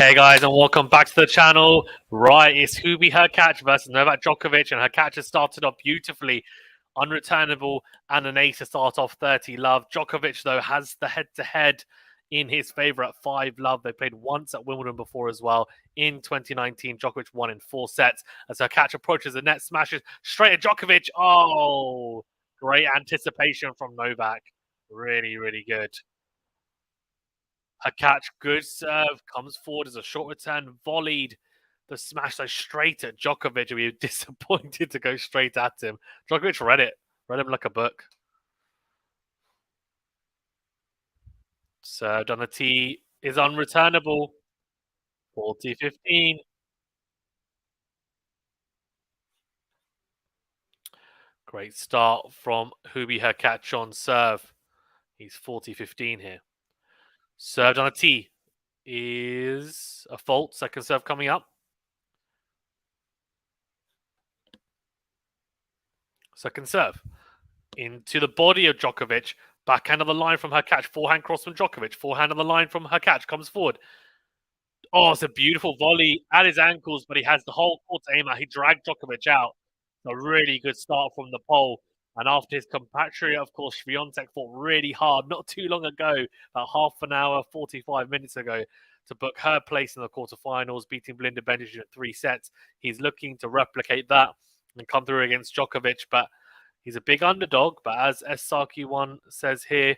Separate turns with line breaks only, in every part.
Hey guys, and welcome back to the channel. Right, it's Hurkacz versus Novak Djokovic, and Hurkacz has started off beautifully, unreturnable, and an ace to start off 30 love. Djokovic, though, has the head-to-head in his favour at 5 love. They played once at Wimbledon before as well. In 2019, Djokovic won in 4 sets. As Hurkacz approaches the net, smashes straight at Djokovic. Oh, great anticipation from Novak. Really, really good. Hurkacz, good serve, comes forward as a short return, volleyed the smash so straight at Djokovic. We were disappointed to go straight at him. Djokovic read him like a book. Served on the tee is unreturnable. 40-15. Great start from Hurkacz on serve. He's 40-15 here. Served on a tee is a fault. Second serve coming up. Second serve into the body of Djokovic. Backhand on the line from Hurkacz. Forehand cross from Djokovic. Forehand on the line from Hurkacz. Comes forward. Oh, it's a beautiful volley at his ankles, but he has the whole court to aim at. He dragged Djokovic out. A really good start from the pole. And after his compatriot, of course, Swiatek fought really hard not too long ago, about half an hour, 45 minutes ago, to book her place in the quarterfinals, beating Belinda Bencic in 3 sets. He's looking to replicate that and come through against Djokovic, but he's a big underdog. But as SRQ1 says here,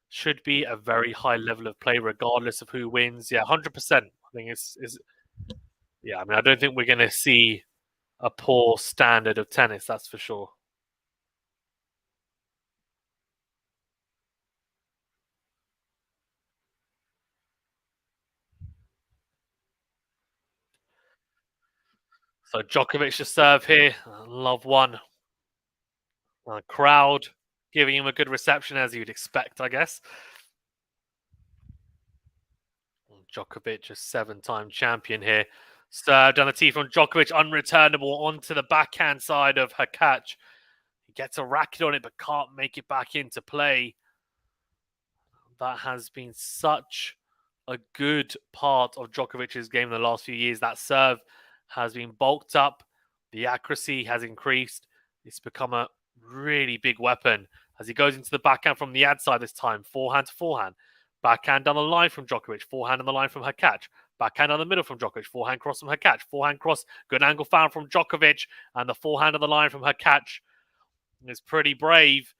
should be a very high level of play regardless of who wins. Yeah, 100%. I think it's yeah, I mean, I don't think we're going to see a poor standard of tennis, that's for sure. So Djokovic to serve here. Love one. Crowd giving him a good reception, as you'd expect, I guess. Djokovic, a 7-time champion here. Served on the tee from Djokovic, unreturnable onto the backhand side of Hurkacz. He gets a racket on it, but can't make it back into play. That has been such a good part of Djokovic's game in the last few years. That serve has been bulked up. The accuracy has increased. It's become a really big weapon as he goes into the backhand from the ad side this time. Forehand to forehand. Backhand down the line from Djokovic. Forehand on the line from Hurkacz. Backhand on the middle from Djokovic. Forehand cross from Hurkacz. Forehand cross. Good angle found from Djokovic. And the forehand on the line from Hurkacz is pretty brave.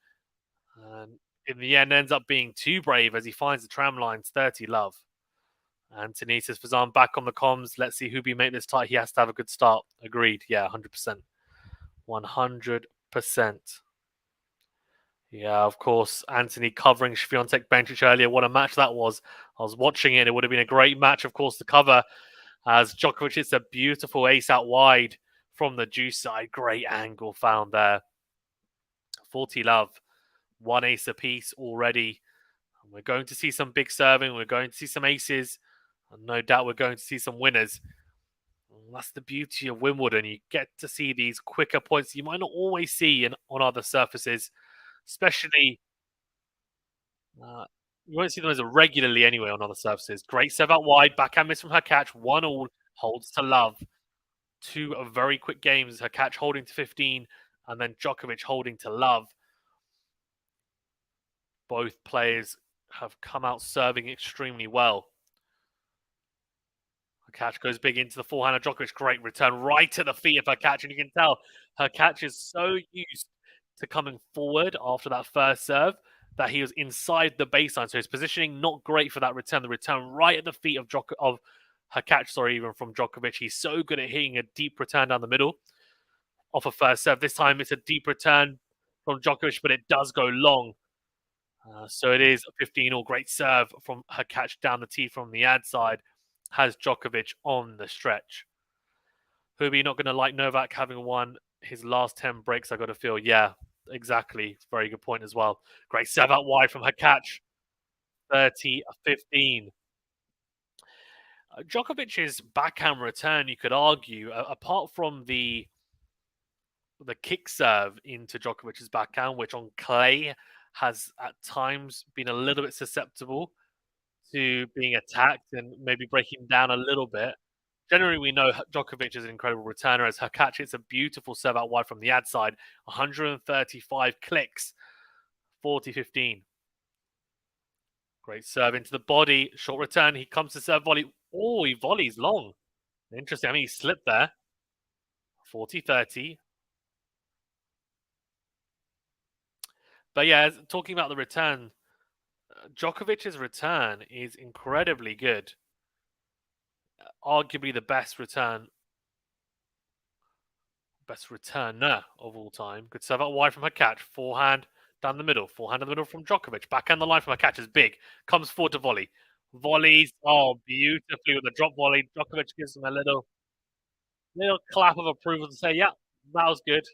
And in the end, ends up being too brave as he finds the tram lines 30 love. Anthony says, Fazan back on the comms. Let's see Hubie make this tight. He has to have a good start. Agreed. Yeah, 100%. 100%. Yeah, of course. Anthony covering Swiatek Bencic earlier. What a match that was. I was watching it. It would have been a great match, of course, to cover as Djokovic hits a beautiful ace out wide from the juice side. Great angle found there. 40 love. 1 ace apiece already. We're going to see some big serving. We're going to see some aces. And no doubt we're going to see some winners. And that's the beauty of Wimbledon. You get to see these quicker points you might not always see on other surfaces. Especially, you won't see them as regularly anyway on other surfaces. Great serve out wide. Backhand miss from Hurkacz. 1-1. Holds to love. 2 very quick games. Hurkacz holding to 15. And then Djokovic holding to love. Both players have come out serving extremely well. Hurkacz goes big into the forehand of Djokovic. Great return right to the feet of Hurkacz. And you can tell Hurkacz is so used to coming forward after that first serve that he was inside the baseline. So his positioning not great for that return. The return right at the feet of Hurkacz, even from Djokovic. He's so good at hitting a deep return down the middle off a first serve. This time it's a deep return from Djokovic, but it does go long. So it is a 15-all. Great serve from Hurkacz down the tee from the ad side. Has Djokovic on the stretch. Hubie, not going to like Novak having won his last 10 breaks, I got to feel. Yeah, exactly. Very good point as well. Great serve out wide from Hurkacz. 30-15. Djokovic's backhand return, you could argue, apart from the kick serve into Djokovic's backhand, which on clay has at times been a little bit susceptible to being attacked and maybe breaking down a little bit. Generally, we know Djokovic is an incredible returner as Hurkacz hits a beautiful serve out wide from the ad side. 135 clicks, 40-15. Great serve into the body. Short return. He comes to serve volley. Oh, he volleys long. Interesting. I mean, he slipped there. 40-30. But yeah, talking about the return, Djokovic's return is incredibly good. Arguably the best returner of all time. Good serve out wide from Hurkacz. Forehand down the middle. Forehand in the middle from Djokovic. Backhand the line from Hurkacz is big. Comes forward to volley. Volleys. Oh, beautifully with the drop volley. Djokovic gives him a little clap of approval to say, yeah, that was good.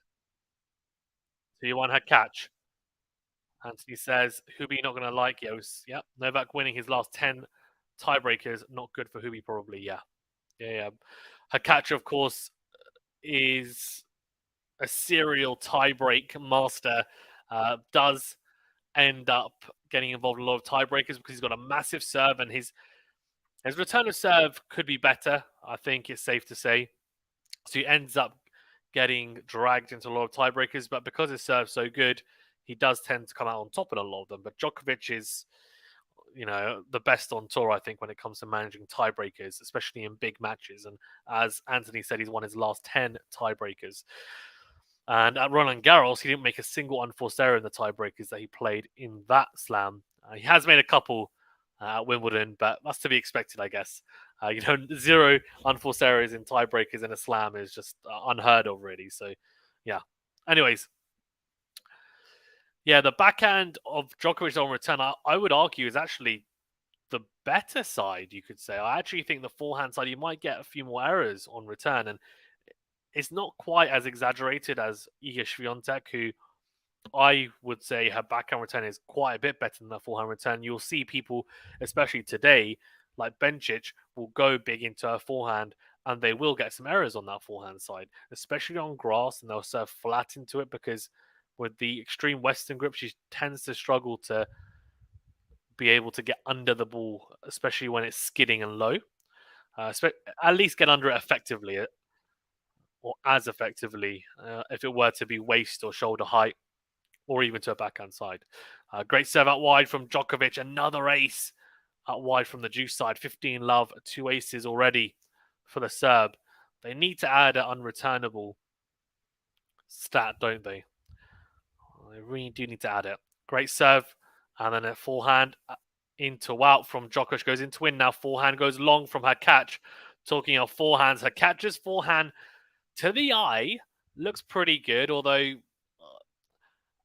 2-1 Hurkacz. Anthony says, Hubie not going to like Yos. Yep. Novak winning his last 10 tiebreakers. Not good for Hubie, probably. Yeah. Hurkacz, of course, is a serial tiebreak master. Does end up getting involved in a lot of tiebreakers because he's got a massive serve and his return of serve could be better. I think it's safe to say. So he ends up getting dragged into a lot of tiebreakers, but because his serve's so good, he does tend to come out on top in a lot of them. But Djokovic is, the best on tour, I think, when it comes to managing tiebreakers, especially in big matches. And as Anthony said, he's won his last 10 tiebreakers. And at Roland Garros, he didn't make a single unforced error in the tiebreakers that he played in that slam. He has made a couple at Wimbledon, but that's to be expected, I guess. 0 unforced errors in tiebreakers in a slam is just unheard of, really. So, yeah. Anyways, yeah, the backhand of Djokovic on return, I would argue, is actually the better side, you could say. I actually think the forehand side, you might get a few more errors on return, and it's not quite as exaggerated as Iga Swiatek, who I would say her backhand return is quite a bit better than the forehand return. You'll see people, especially today, like Bencic, will go big into her forehand, and they will get some errors on that forehand side, especially on grass, and they'll serve flat into it because with the extreme Western grip, she tends to struggle to be able to get under the ball, especially when it's skidding and low. At least get under it effectively, or as effectively, if it were to be waist or shoulder height, or even to a backhand side. Great serve out wide from Djokovic. Another ace out wide from the juice side. 15 love, 2 aces already for the Serb. They need to add an unreturnable stat, don't they? They really do need to add it. Great serve. And then a forehand into out from Djokovic. Goes into win now. Forehand goes long from Hurkacz. Talking of forehands, Hurkacz's forehand to the eye looks pretty good, although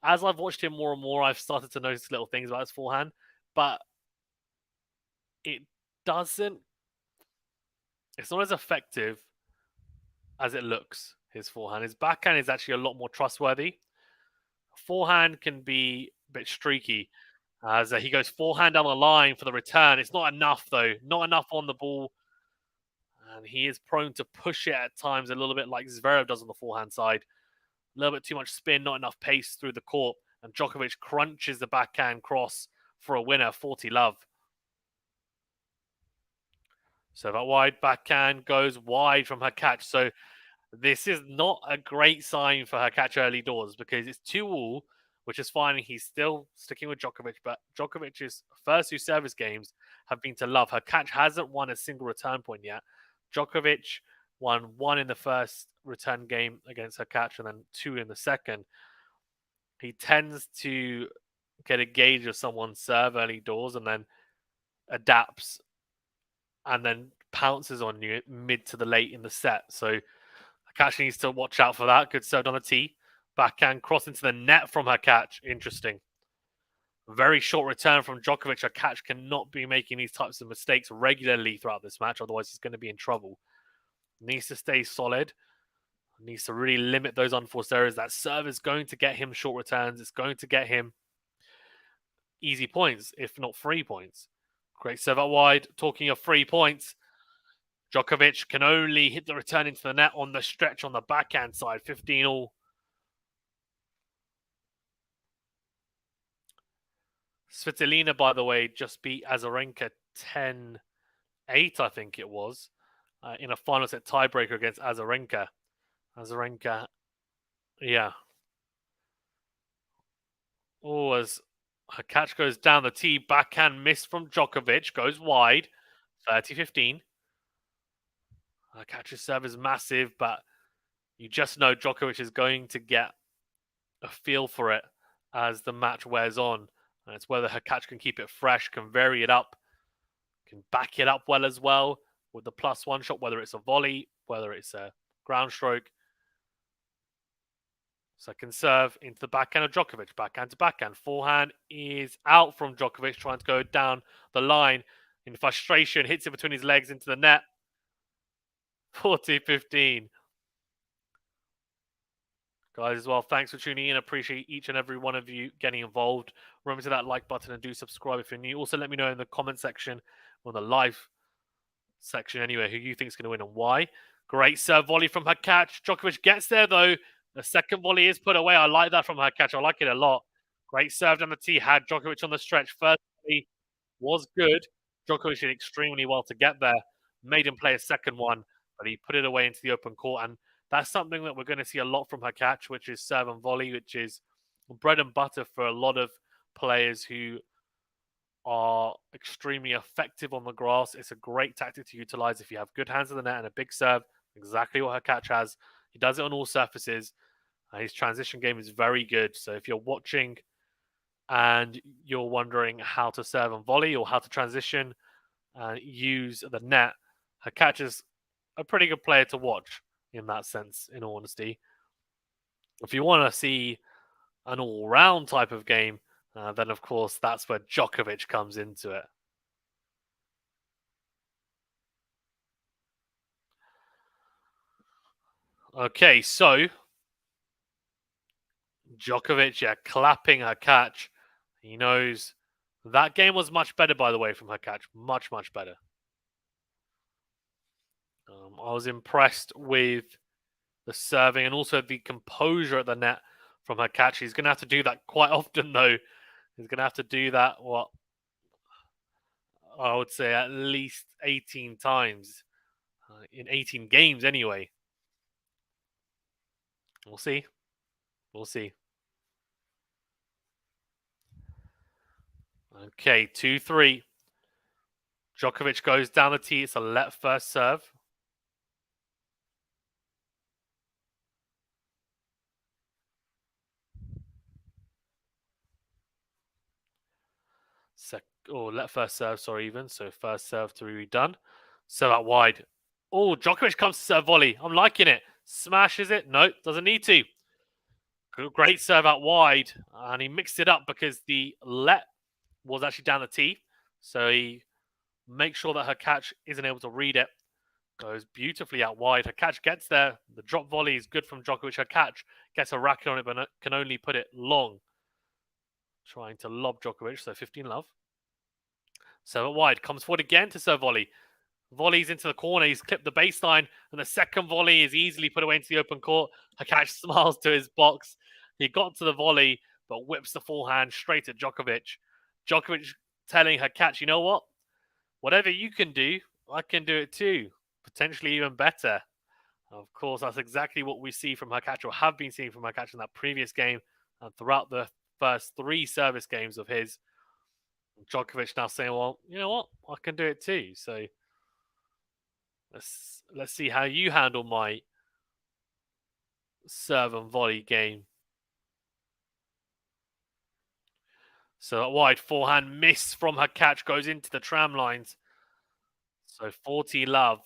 as I've watched him more and more, I've started to notice little things about his forehand, but it's not as effective as it looks, his forehand. His backhand is actually a lot more trustworthy. Forehand can be a bit streaky as he goes forehand down the line for the return. It's not enough, though. Not enough on the ball. And he is prone to push it at times a little bit like Zverev does on the forehand side. A little bit too much spin, not enough pace through the court. And Djokovic crunches the backhand cross for a winner, 40 love. So that wide backhand goes wide from Hurkacz. So this is not a great sign for Hurkacz early doors because it's 2-2, which is fine. He's still sticking with Djokovic, but Djokovic's first 2 service games have been to love. Hurkacz hasn't won a single return point yet. Djokovic won 1 in the first return game against Hurkacz and then 2 in the second. He tends to get a gauge of someone's serve early doors and then adapts and then pounces on you mid to the late in the set. So Hurkacz needs to watch out for that. Good serve on the tee. Backhand cross into the net from Hurkacz. Interesting. Very short return from Djokovic. Hurkacz cannot be making these types of mistakes regularly throughout this match. Otherwise, he's going to be in trouble. Needs to stay solid. Needs to really limit those unforced errors. That serve is going to get him short returns. It's going to get him easy points, if not 3 points. Great serve out wide. Talking of 3 points, Djokovic can only hit the return into the net on the stretch on the backhand side. 15-all. Svitolina, by the way, just beat Azarenka 10-8, I think it was, in a final set tiebreaker against Azarenka. Azarenka, yeah. Oh, as Hurkacz goes down the tee, backhand miss from Djokovic, goes wide, 30-15. Hurkacz's serve is massive, but you just know Djokovic is going to get a feel for it as the match wears on. And it's whether Hurkacz can keep it fresh, can vary it up, can back it up well as well with the +1 shot, whether it's a volley, whether it's a ground stroke. Second serve into the backhand of Djokovic. Backhand to backhand. Forehand is out from Djokovic, trying to go down the line in frustration. Hits it between his legs into the net. 40-15. Guys, as well, thanks for tuning in. Appreciate each and every one of you getting involved. Remember to that like button and do subscribe if you're new. Also, let me know in the comment section or the live section anyway who you think is going to win and why. Great serve volley from Hurkacz. Djokovic gets there though. The second volley is put away. I like that from Hurkacz. I like it a lot. Great serve down the tee. Had Djokovic on the stretch. First volley was good. Djokovic did extremely well to get there. Made him play a second one, but he put it away into the open court. And that's something that we're going to see a lot from Hurkacz, which is serve and volley, which is bread and butter for a lot of players who are extremely effective on the grass. It's a great tactic to utilize if you have good hands in the net and a big serve. Exactly what Hurkacz has. He does it on all surfaces. His transition game is very good. So if you're watching and you're wondering how to serve and volley or how to transition and use the net, Hurkacz is a pretty good player to watch in that sense, in all honesty. If you want to see an all-round type of game, then of course that's where Djokovic comes into it. Okay, so Djokovic, yeah, clapping Hurkacz. He knows that game was much better, by the way, from Hurkacz. Much, much better. I was impressed with the serving and also the composure at the net from Hurkacz. He's going to have to do that quite often, though. He's going to have to do that, what, I would say at least 18 times in 18 games anyway. We'll see. We'll see. Okay, 2-3. Djokovic goes down the tee. It's a let first serve. Let first serve, sorry, even. So first serve to be done. Serve out wide. Oh, Djokovic comes to serve volley. I'm liking it. Smashes it. No, doesn't need to. Great serve out wide. And he mixed it up because the let was actually down the tee. So he makes sure that Hurkacz isn't able to read it. Goes beautifully out wide. Hurkacz gets there. The drop volley is good from Djokovic. Hurkacz gets a racket on it, but can only put it long. Trying to lob Djokovic, so 15 love. Serve it wide. Comes forward again to serve volley. Volleys into the corner. He's clipped the baseline, and the second volley is easily put away into the open court. Hurkacz smiles to his box. He got to the volley, but whips the forehand straight at Djokovic. Djokovic telling Hurkacz, you know what? Whatever you can do, I can do it too. Potentially even better. Of course, that's exactly what we see from Hurkacz, or have been seeing from Hurkacz in that previous game and throughout the first 3 service games of his. Djokovic now saying, well, you know what? I can do it too. So let's see how you handle my serve and volley game. So that wide forehand miss from Hurkacz goes into the tram lines. So 40 love.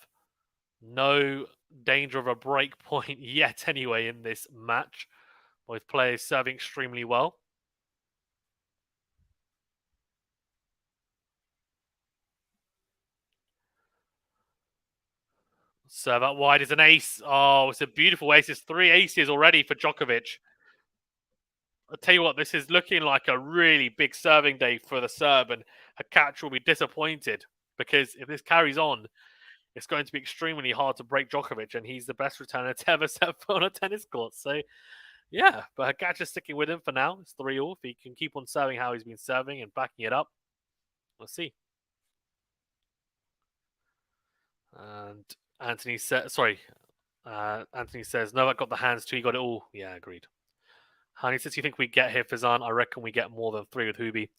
No danger of a break point yet anyway in this match. Both players serving extremely well. Serve out wide is an ace. Oh, it's a beautiful ace. It's 3 aces already for Djokovic. I'll tell you what, this is looking like a really big serving day for the Serb, and Hurkacz will be disappointed because if this carries on, it's going to be extremely hard to break Djokovic, and he's the best returner to ever set foot on a tennis court. So Yeah, but Hurkacz is sticking with him for now. It's 3-all. If he can keep on serving how he's been serving and backing it up, we'll see. And Anthony said, Anthony says, Novak got the hands too. He got it all. Yeah, agreed. Honey says, you think we get here, Fizan? I reckon we get more than 3 with Hubie.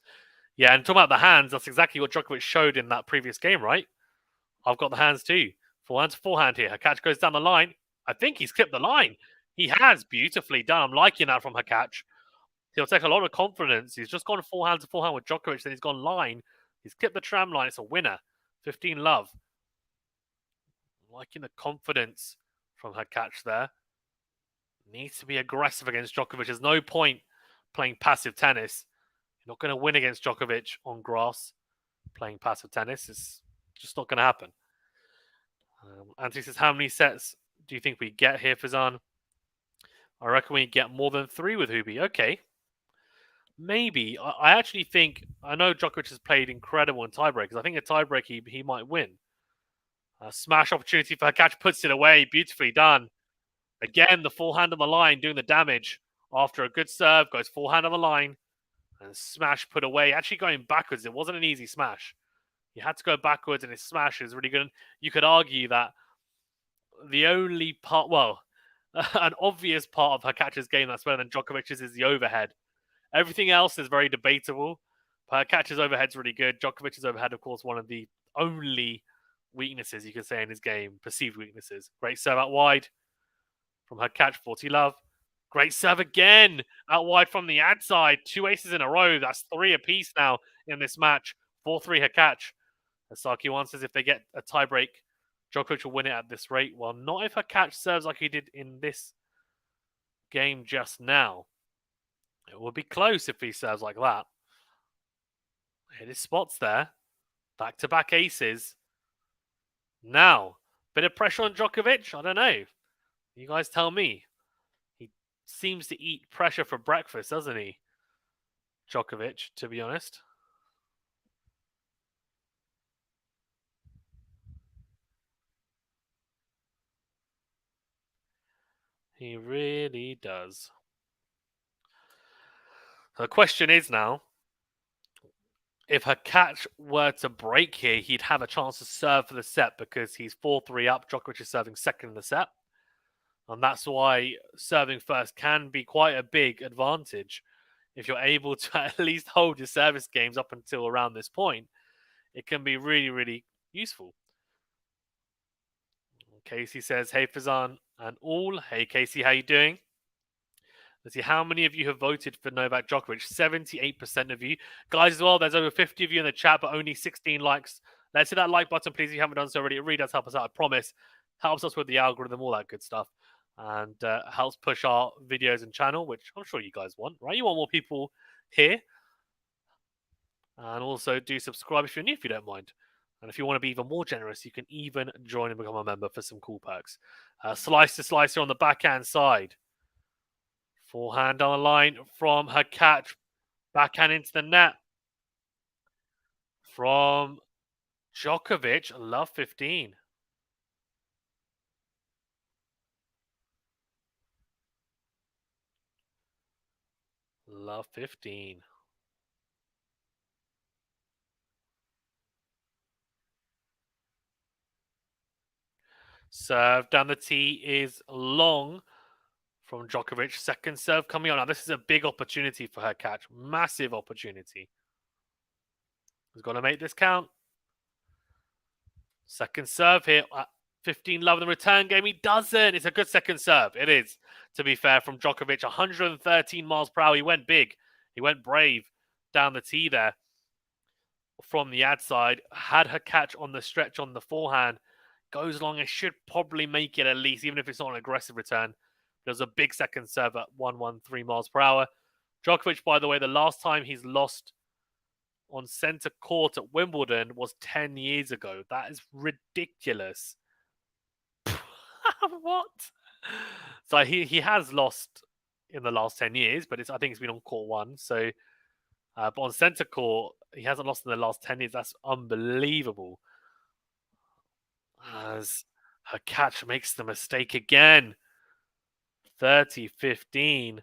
Yeah, and talking about the hands, that's exactly what Djokovic showed in that previous game, right? I've got the hands too. Forehand to forehand here. Hurkacz goes down the line. I think he's clipped the line. He has beautifully done. I'm liking that from Hurkacz. He'll take a lot of confidence. He's just gone forehand to forehand with Djokovic, then he's gone line. He's clipped the tram line. It's a winner. 15 love. I'm liking the confidence from Hurkacz there. Needs to be aggressive against Djokovic. There's no point playing passive tennis. You're not going to win against Djokovic on grass playing passive tennis. It's just not going to happen. Anthony says, how many sets do you think we get here, Fizan? I reckon we get more than 3 with Hubie. Okay. Maybe. I actually think, I know Djokovic has played incredible in tiebreak, because I think a tiebreak he might win. A smash opportunity for Hurkacz, puts it away. Beautifully done. Again, the forehand on the line doing the damage. After a good serve, goes forehand on the line. And smash put away. Actually going backwards. It wasn't an easy smash. He had to go backwards, and his smash is really good. You could argue that the only part, well, an obvious part of Hurkacz's game that's better than Djokovic's is the overhead. Everything else is very debatable. But Hurkacz's overhead's really good. Djokovic's overhead, of course, one of the only weaknesses you could say in his game, perceived weaknesses. Great serve out wide from Hurkacz, 40 love. Great serve again out wide from the ad side. 2 aces in a row. That's 3 apiece now in this match. 4-3 Hurkacz. Asaki says if they get a tiebreak, Djokovic will win it at this rate. Well, not if Hurkacz serves like he did in this game just now. It will be close if he serves like that. Hit his spots there. Back-to-back aces. Now, bit of pressure on Djokovic? I don't know. You guys tell me. He seems to eat pressure for breakfast, doesn't he? Djokovic, to be honest. He really does. The question is now, if Hurkacz were to break here, he'd have a chance to serve for the set because he's 4-3 up. Djokovic is serving second in the set. And that's why serving first can be quite a big advantage. If you're able to at least hold your service games up until around this point, it can be really, really useful. Casey says, hey, Fizan and all. Hey, Casey, how you doing? Let's see how many of you have voted for Novak Djokovic. 78% of you. Guys, as well, there's over 50 of you in the chat, but only 16 likes. Let's hit that like button, please, if you haven't done so already. It really does help us out, I promise. Helps us with the algorithm, all that good stuff. And helps push our videos and channel, which I'm sure you guys want, right? You want more people here. And also do subscribe if you're new, if you don't mind. And if you want to be even more generous, you can even join and become a member for some cool perks. Slice to slicer on the backhand side. Forehand on the line from Hurkacz. Backhand into the net. From Djokovic. Love 15. Love 15. Serve down the tee is long from Djokovic. Second serve coming on. Now, this is a big opportunity for Hurkacz. Massive opportunity. He's got to make this count. Second serve here. 15 love in the return game. He doesn't. It's a good second serve. It is, to be fair, from Djokovic. 113 miles per hour. He went big. He went brave down the tee there from the ad side. Had Hurkacz on the stretch on the forehand. Goes long. It should probably make it at least, even if it's not an aggressive return. There's a big second serve at 113 miles per hour. Djokovic, by the way, the last time he's lost on centre court at Wimbledon was 10 years ago. That is ridiculous. What? So he has lost in the last 10 years, but I think it's been on court 1. So, but on centre court, he hasn't lost in the last 10 years. That's unbelievable. As Hurkacz makes the mistake again. 30-15.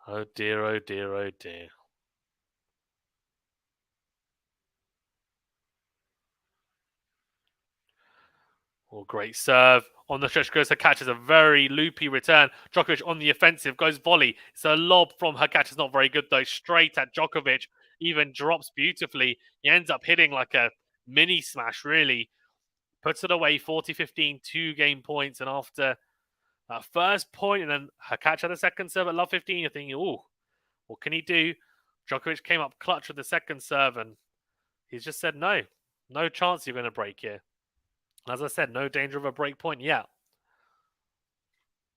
Oh dear, oh dear, oh dear. Oh, great serve. On the stretch goes Hurkacz, a very loopy return. Djokovic on the offensive, goes volley. It's a lob from Hurkacz. It's not very good though. Straight at Djokovic. Even drops beautifully. He ends up hitting like a mini smash, really. Puts it away, 40-15, 2-game points. And after that first point, and then Hurkacz had a second serve at love 15, you're thinking, oh, what can he do? Djokovic came up clutch with the second serve, and he's just said, no, no chance you're going to break here. As I said, no danger of a break point yet.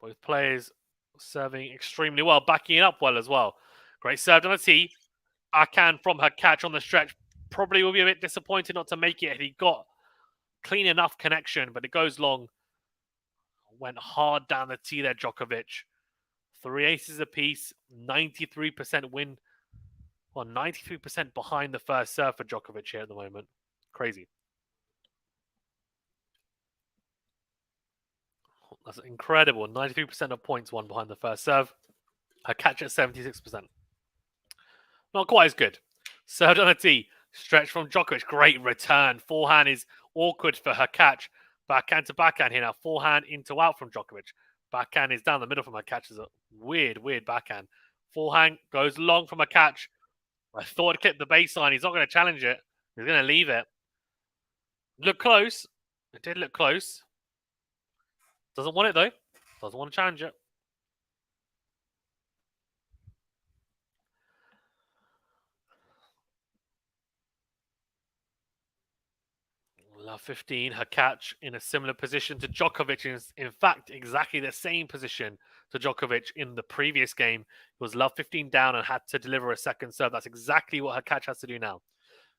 Both players serving extremely well, backing it up well as well. Great serve on a tee. Backhand from Hurkacz on the stretch. Probably will be a bit disappointed not to make it. He got clean enough connection, but it goes long. Went hard down the tee there, Djokovic. 3 aces apiece, 93% win. Well, 93% behind the first serve for Djokovic here at the moment. Crazy. That's incredible. 93% of points won behind the first serve. Hurkacz at 76%. Not quite as good. Served on a tee. Stretch from Djokovic. Great return. Forehand is awkward for Hurkacz. Backhand to backhand here now. Forehand into out from Djokovic. Backhand is down the middle from Hurkacz. Is a weird backhand. Forehand goes long from Hurkacz. I thought it clipped the baseline. He's not going to challenge it. He's going to leave it. Look close. It did look close. Doesn't want it though. Doesn't want to challenge it. Love 15, Hurkacz in a similar position to Djokovic. In fact, exactly the same position to Djokovic in the previous game. It was love 15 down and had to deliver a second serve. That's exactly what Hurkacz has to do now.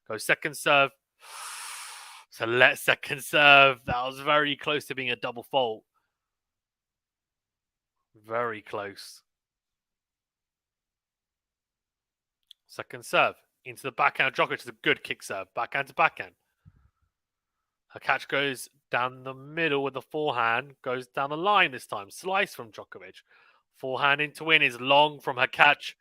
Go second serve. So let second serve. That was very close to being a double fault. Very close. Second serve. Into the backhand. Djokovic is a good kick serve. Backhand to backhand. Hurkacz goes down the middle with the forehand, goes down the line this time. Slice from Djokovic. Forehand into win is long from Hurkacz.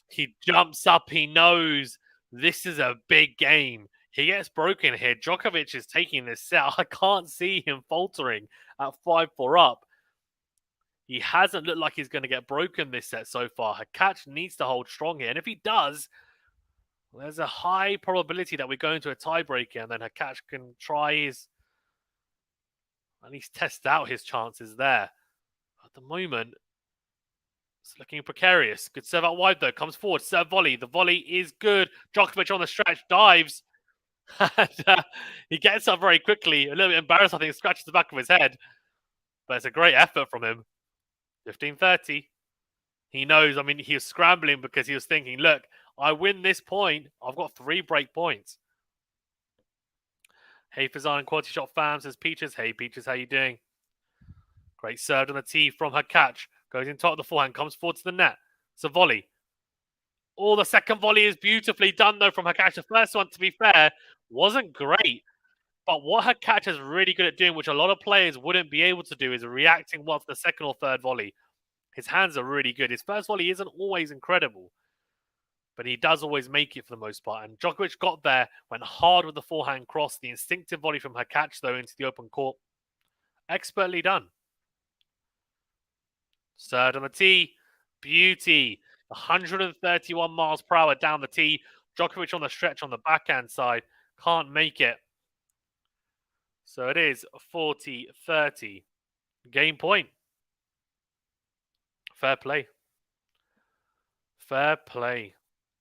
He jumps up. He knows this is a big game. He gets broken here. Djokovic is taking this set. I can't see him faltering at 5-4 up. He hasn't looked like he's going to get broken this set so far. Hurkacz needs to hold strong here. And if he does, there's a high probability that we go into a tiebreaker and then Hurkacz can try his, at least test out his chances there. At the moment, it's looking precarious. Good serve out wide though. Comes forward. Serve volley. The volley is good. Djokovic on the stretch. Dives. And, he gets up very quickly. A little bit embarrassed, I think. Scratches the back of his head. But it's a great effort from him. 15-30. He knows. I mean, he was scrambling because he was thinking, look, I win this point, I've got 3 break points. Hey, Fazan and QualityShot fam says Peaches. Hey, Peaches, how you doing? Great serve on the tee from Hurkacz. Goes in top of the forehand, comes forward to the net. It's a volley. Oh, the second volley is beautifully done, though, from Hurkacz. The first one, to be fair, wasn't great. But what Hurkacz is really good at doing, which a lot of players wouldn't be able to do, is reacting well to the second or third volley. His hands are really good. His first volley isn't always incredible, but he does always make it for the most part. And Djokovic got there, went hard with the forehand cross. The instinctive volley from Hurkacz, though, into the open court. Expertly done. Served on the tee. Beauty. 131 miles per hour down the tee. Djokovic on the stretch on the backhand side. Can't make it. So it is 40-30. Game point. Fair play. Fair play.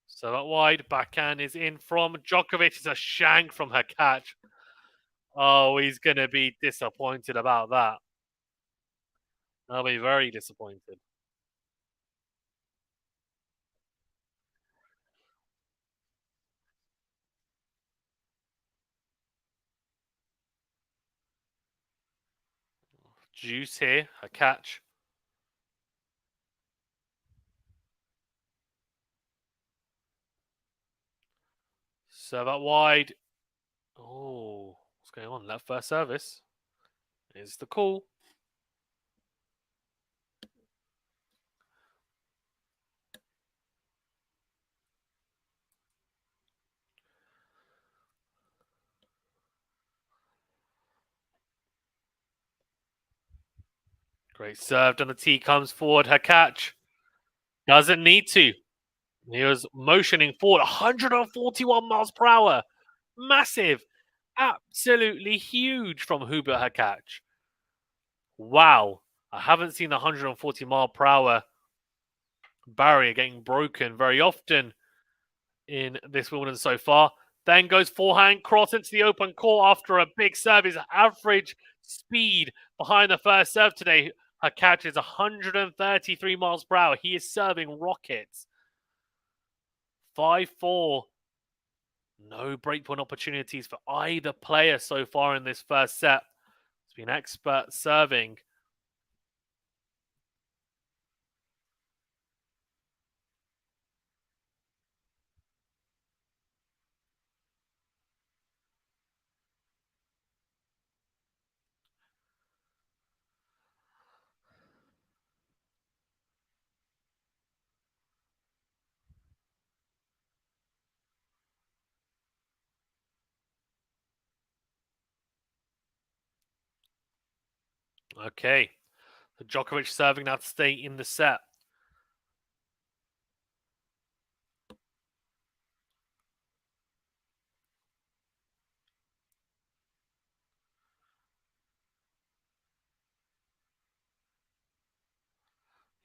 So that wide backhand is in from Djokovic. It's a shank from Hurkacz. Oh, he's going to be disappointed about that. I'll be very disappointed. Juice here, Hurkacz. Serve out wide. Oh, what's going on? That first service. Is the call. Great serve on the tee, comes forward. Hurkacz doesn't need to. He was motioning forward, 141 miles per hour. Massive. Absolutely huge from Hubert Hurkacz. Wow. I haven't seen the 140 mile per hour barrier getting broken very often in this Wimbledon so far. Then goes forehand cross into the open court after a big serve. His average speed behind the first serve today, Hurkacz, is 133 miles per hour. He is serving rockets. 5-4. No breakpoint opportunities for either player so far in this first set. It's been expert serving. Okay. Djokovic serving now to stay in the set.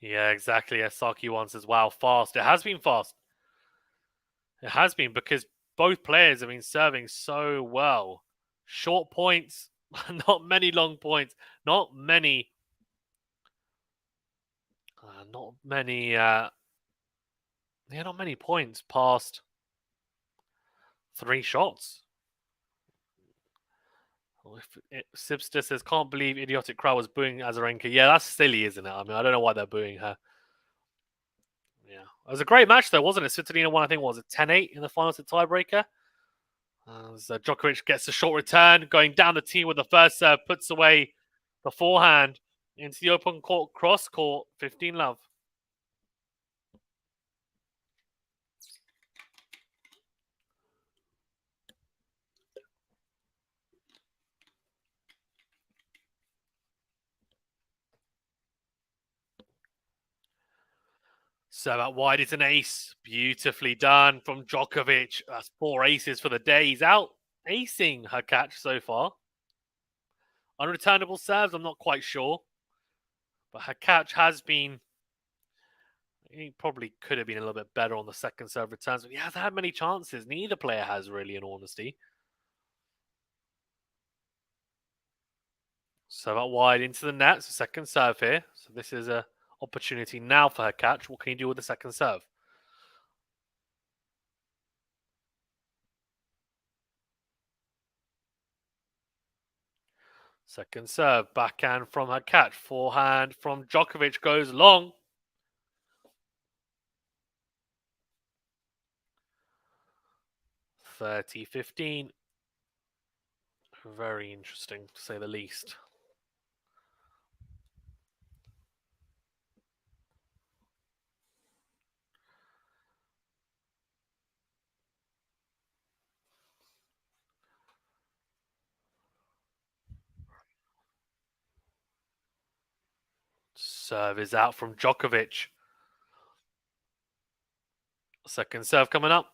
Yeah, exactly. As Saki wants as well. Fast. It has been fast. It has been because both players have been serving so well. Short points, not many long points, not many, not many, not many points past 3 shots. Sibster says, can't believe idiotic crowd was booing Azarenka. Yeah, that's silly, isn't it? I mean, I don't know why they're booing her. Yeah. It was a great match, though, wasn't it? Svitolina won, I think, was it 10-8 in the finals at tiebreaker? As Djokovic gets a short return, going down the tee with the first serve, puts away the forehand into the open court, cross court, 15-love. So out wide is an ace. Beautifully done from Djokovic. That's 4 aces for the day. He's out acing Hurkacz so far. Unreturnable serves, I'm not quite sure. But Hurkacz has been... He probably could have been a little bit better on the second serve returns, but he hasn't had many chances. Neither player has, really, in honesty. Serve out wide into the net. So second serve here. So this is a opportunity now for Hurkacz. What can he do with the second serve? Second serve, backhand from Hurkacz. Forehand from Djokovic goes long. 30-15. Very interesting, to say the least. Serve is out from Djokovic. Second serve coming up.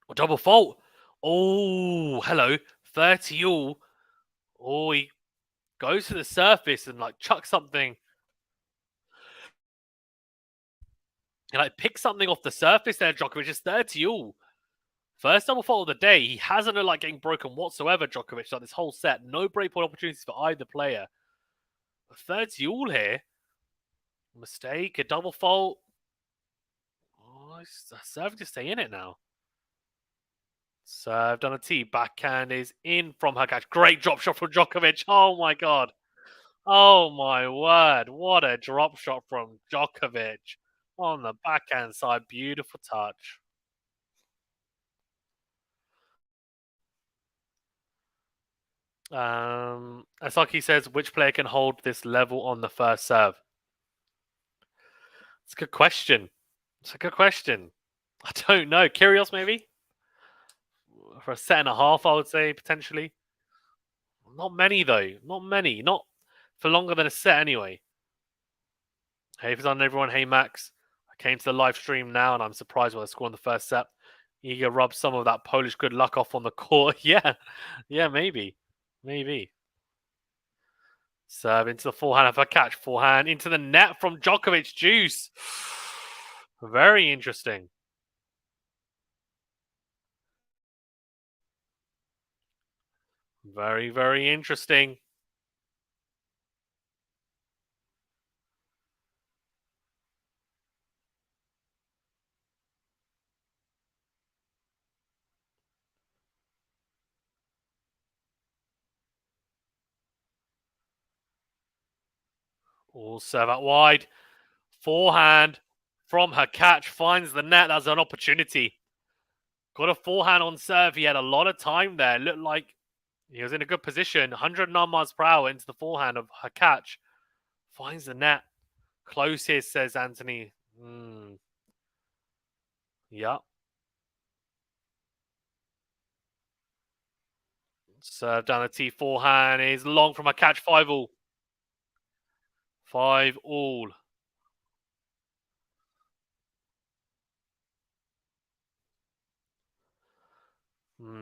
Oh, double fault. Oh, hello. 30 all. Oh, he goes to the surface and like chucks something. He like picks something off the surface there, Djokovic. Is 30 all. First double fault of the day. He hasn't looked like getting broken whatsoever, Djokovic, like this whole set. No breakpoint opportunities for either player. 30 all here. Mistake, a double fault. Oh, he's serving to stay in it now. Served on a tee. Backhand is in from Hurkacz. Great drop shot from Djokovic. Oh my god. Oh my word. What a drop shot from Djokovic. On the backhand side. Beautiful touch. Asaki says, which player can hold this level on the first serve? It's a good question. It's a good question. I don't know. Kyrgios, maybe? For a set and a half, I would say, potentially. Not many, though. Not many. Not for longer than a set, anyway. Hey, if it's on everyone, hey, Max. I came to the live stream now, and I'm surprised by the score in the first set. Iga rubbed some of that Polish good luck off on the court. Yeah. Yeah, maybe. Maybe. Serve into the forehand of Hurkacz. Forehand into the net from Djokovic. Juice. Very interesting. Very, very interesting. All serve out wide. Forehand from Hurkacz finds the net. That's an opportunity. Got a forehand on serve. He had a lot of time there. It looked like he was in a good position. 109 miles per hour into the forehand of Hurkacz. Finds the net. Close here, says Anthony. Yeah. Serve down the T forehand is long from Hurkacz. 5-all. 5-all.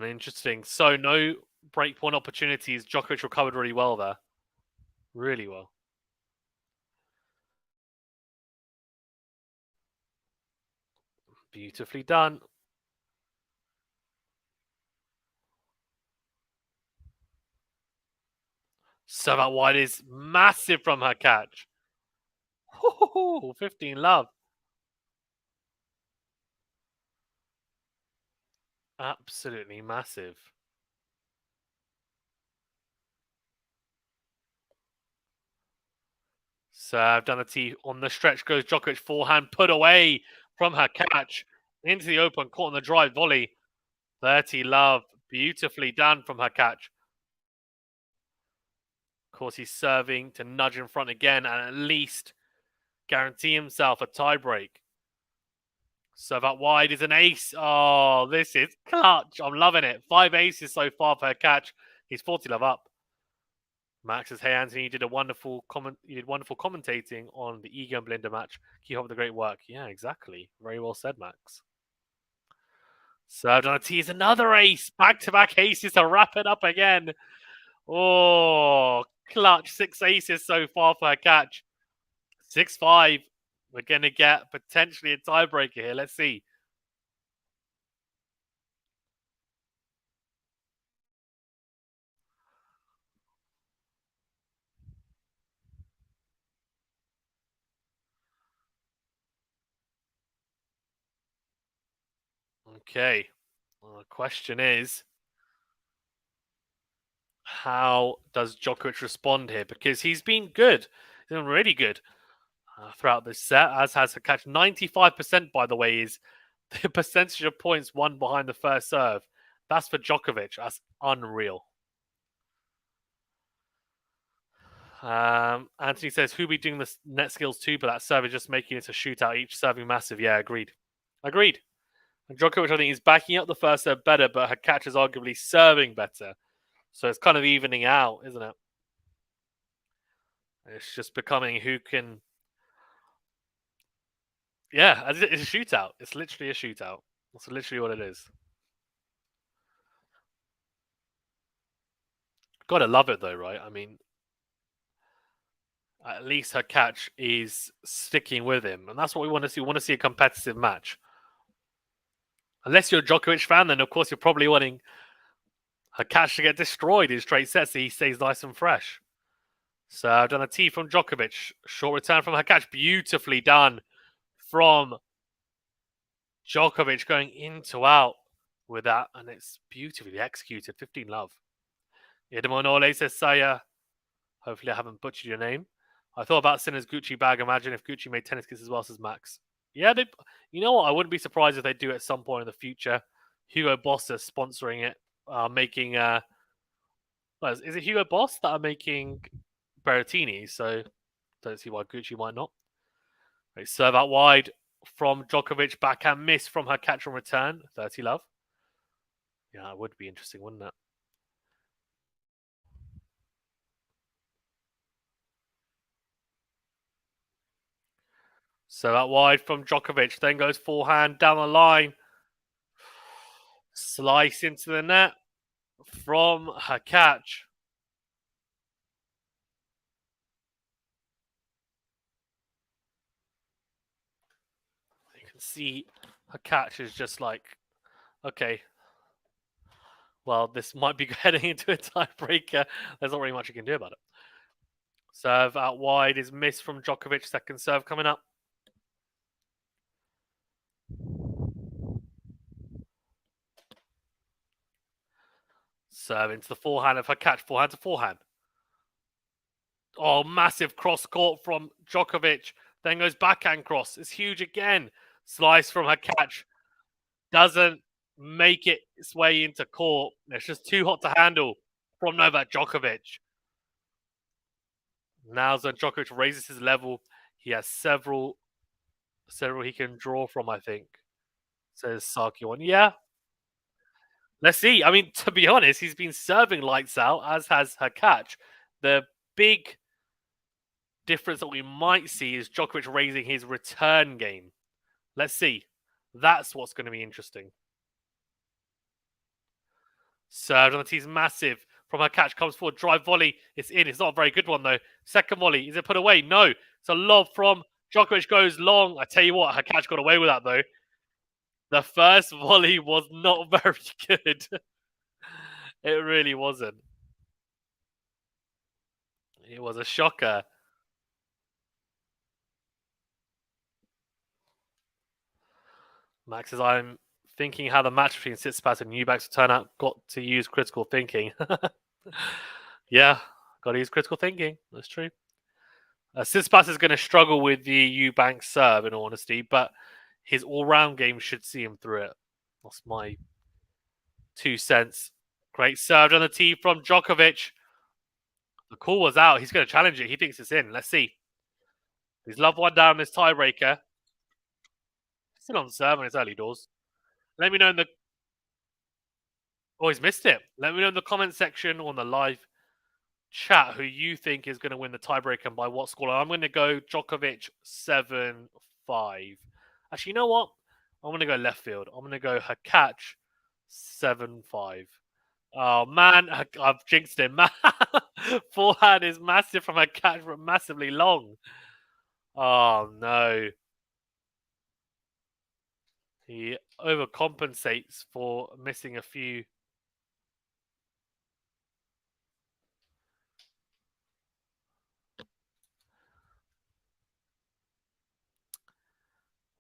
Interesting. So no breakpoint opportunities. Djokovic recovered really well there. Really well. Beautifully done. Serve out wide is massive from Hurkacz. 15 love. Absolutely massive. Serve down the tee on the stretch goes Djokovic. Forehand put away from Hurkacz into the open court on the drive volley. 30 love. Beautifully done from Hurkacz. Of course, he's serving to nudge in front again and at least guarantee himself a tiebreak. Serve out wide is an ace. Oh, this is clutch. I'm loving it. 5 aces so far for Hurkacz. He's 40 love up. Max says, "Hey Anthony, you did wonderful commentating on the Iga and Belinda match. Keep up the great work." Yeah, exactly. Very well said, Max. Served on a tee is another ace. Back-to-back aces to wrap it up again. Oh, clutch. 6 aces so far for Hurkacz. 6-5. We're going to get potentially a tiebreaker here. Let's see. Okay. Well, the question is, how does Djokovic respond here? Because he's been good. He's been really good throughout this set, as has Hurkacz. 95%, by the way, is the percentage of points won behind the first serve. That's for Djokovic. That's unreal. Anthony says, Hubert doing the net skills too, but that serve is just making it a shootout, each serving massive. Yeah, agreed. Agreed. And Djokovic, I think, is backing up the first serve better, but Hurkacz is arguably serving better. So it's kind of evening out, isn't it? It's just becoming who can. Yeah, it's a shootout. It's literally a shootout. That's literally what it is. Gotta love it though, right? I mean, at least Hurkacz is sticking with him, and that's what we want to see. We want to see a competitive match. Unless you're a Djokovic fan, then of course you're probably wanting Hurkacz to get destroyed in straight sets so he stays nice and fresh. So I've done a tee from Djokovic. Short return from Hurkacz. Beautifully done from Djokovic going into out with that. And it's beautifully executed. 15 love. Idamonole says, Saya, hopefully I haven't butchered your name. I thought about Sinner's Gucci bag. Imagine if Gucci made tennis kits as well as Max. Yeah, you know what? I wouldn't be surprised if they do at some point in the future. Hugo Boss is sponsoring it, making Well, is it Hugo Boss that are making Berrettini? So don't see why Gucci might not. Right, serve out wide from Djokovic. Backhand miss from Hurkacz on return. 30 love. Yeah, it would be interesting, wouldn't it? So out wide from Djokovic. Then goes forehand down the line. Slice into the net from Hurkacz. You can see Hurkacz is just like, okay, well, this might be heading into a tiebreaker. There's not really much you can do about it. Serve out wide is missed from Djokovic. Second serve coming up. Serve into the forehand of Hurkacz. Forehand to forehand. Oh, massive cross court from Djokovic. Then goes backhand cross. It's huge again. Slice from Hurkacz. Doesn't make it its way into court. It's just too hot to handle from Novak Djokovic. Now Djokovic raises his level. He has several he can draw from, I think. Says Saki one. Yeah. Let's see. I mean, to be honest, he's been serving lights out, as has Hurkacz. The big difference that we might see is Djokovic raising his return game. Let's see. That's what's going to be interesting. Served on the tee's massive. From Hurkacz comes forward, drive volley. It's in. It's not a very good one, though. Second volley. Is it put away? No. It's a lob from Djokovic goes long. I tell you what, Hurkacz got away with that, though. The first volley was not very good. It really wasn't. It was a shocker. Max says, I'm thinking how the match between Tsitsipas and Eubanks will turn out. Got to use critical thinking. Yeah, got to use critical thinking. That's true. Tsitsipas is going to struggle with the Eubanks serve, in all honesty, but his all-round game should see him through it. That's my 2 cents. Great serve on the tee from Djokovic. The call was out. He's going to challenge it. He thinks it's in. Let's see. He's loved one down this tiebreaker. Still on serve in his early doors. Let me know in the... Oh, he's missed it. Let me know in the comment section or on the live chat who you think is going to win the tiebreaker and by what score. I'm going to go Djokovic 7-5. Actually, you know what? I'm going to go left field. I'm going to go Hurkacz 7-5. Oh, man. I've jinxed him. Forehand is massive from Hurkacz, but massively long. Oh, no. He overcompensates for missing a few.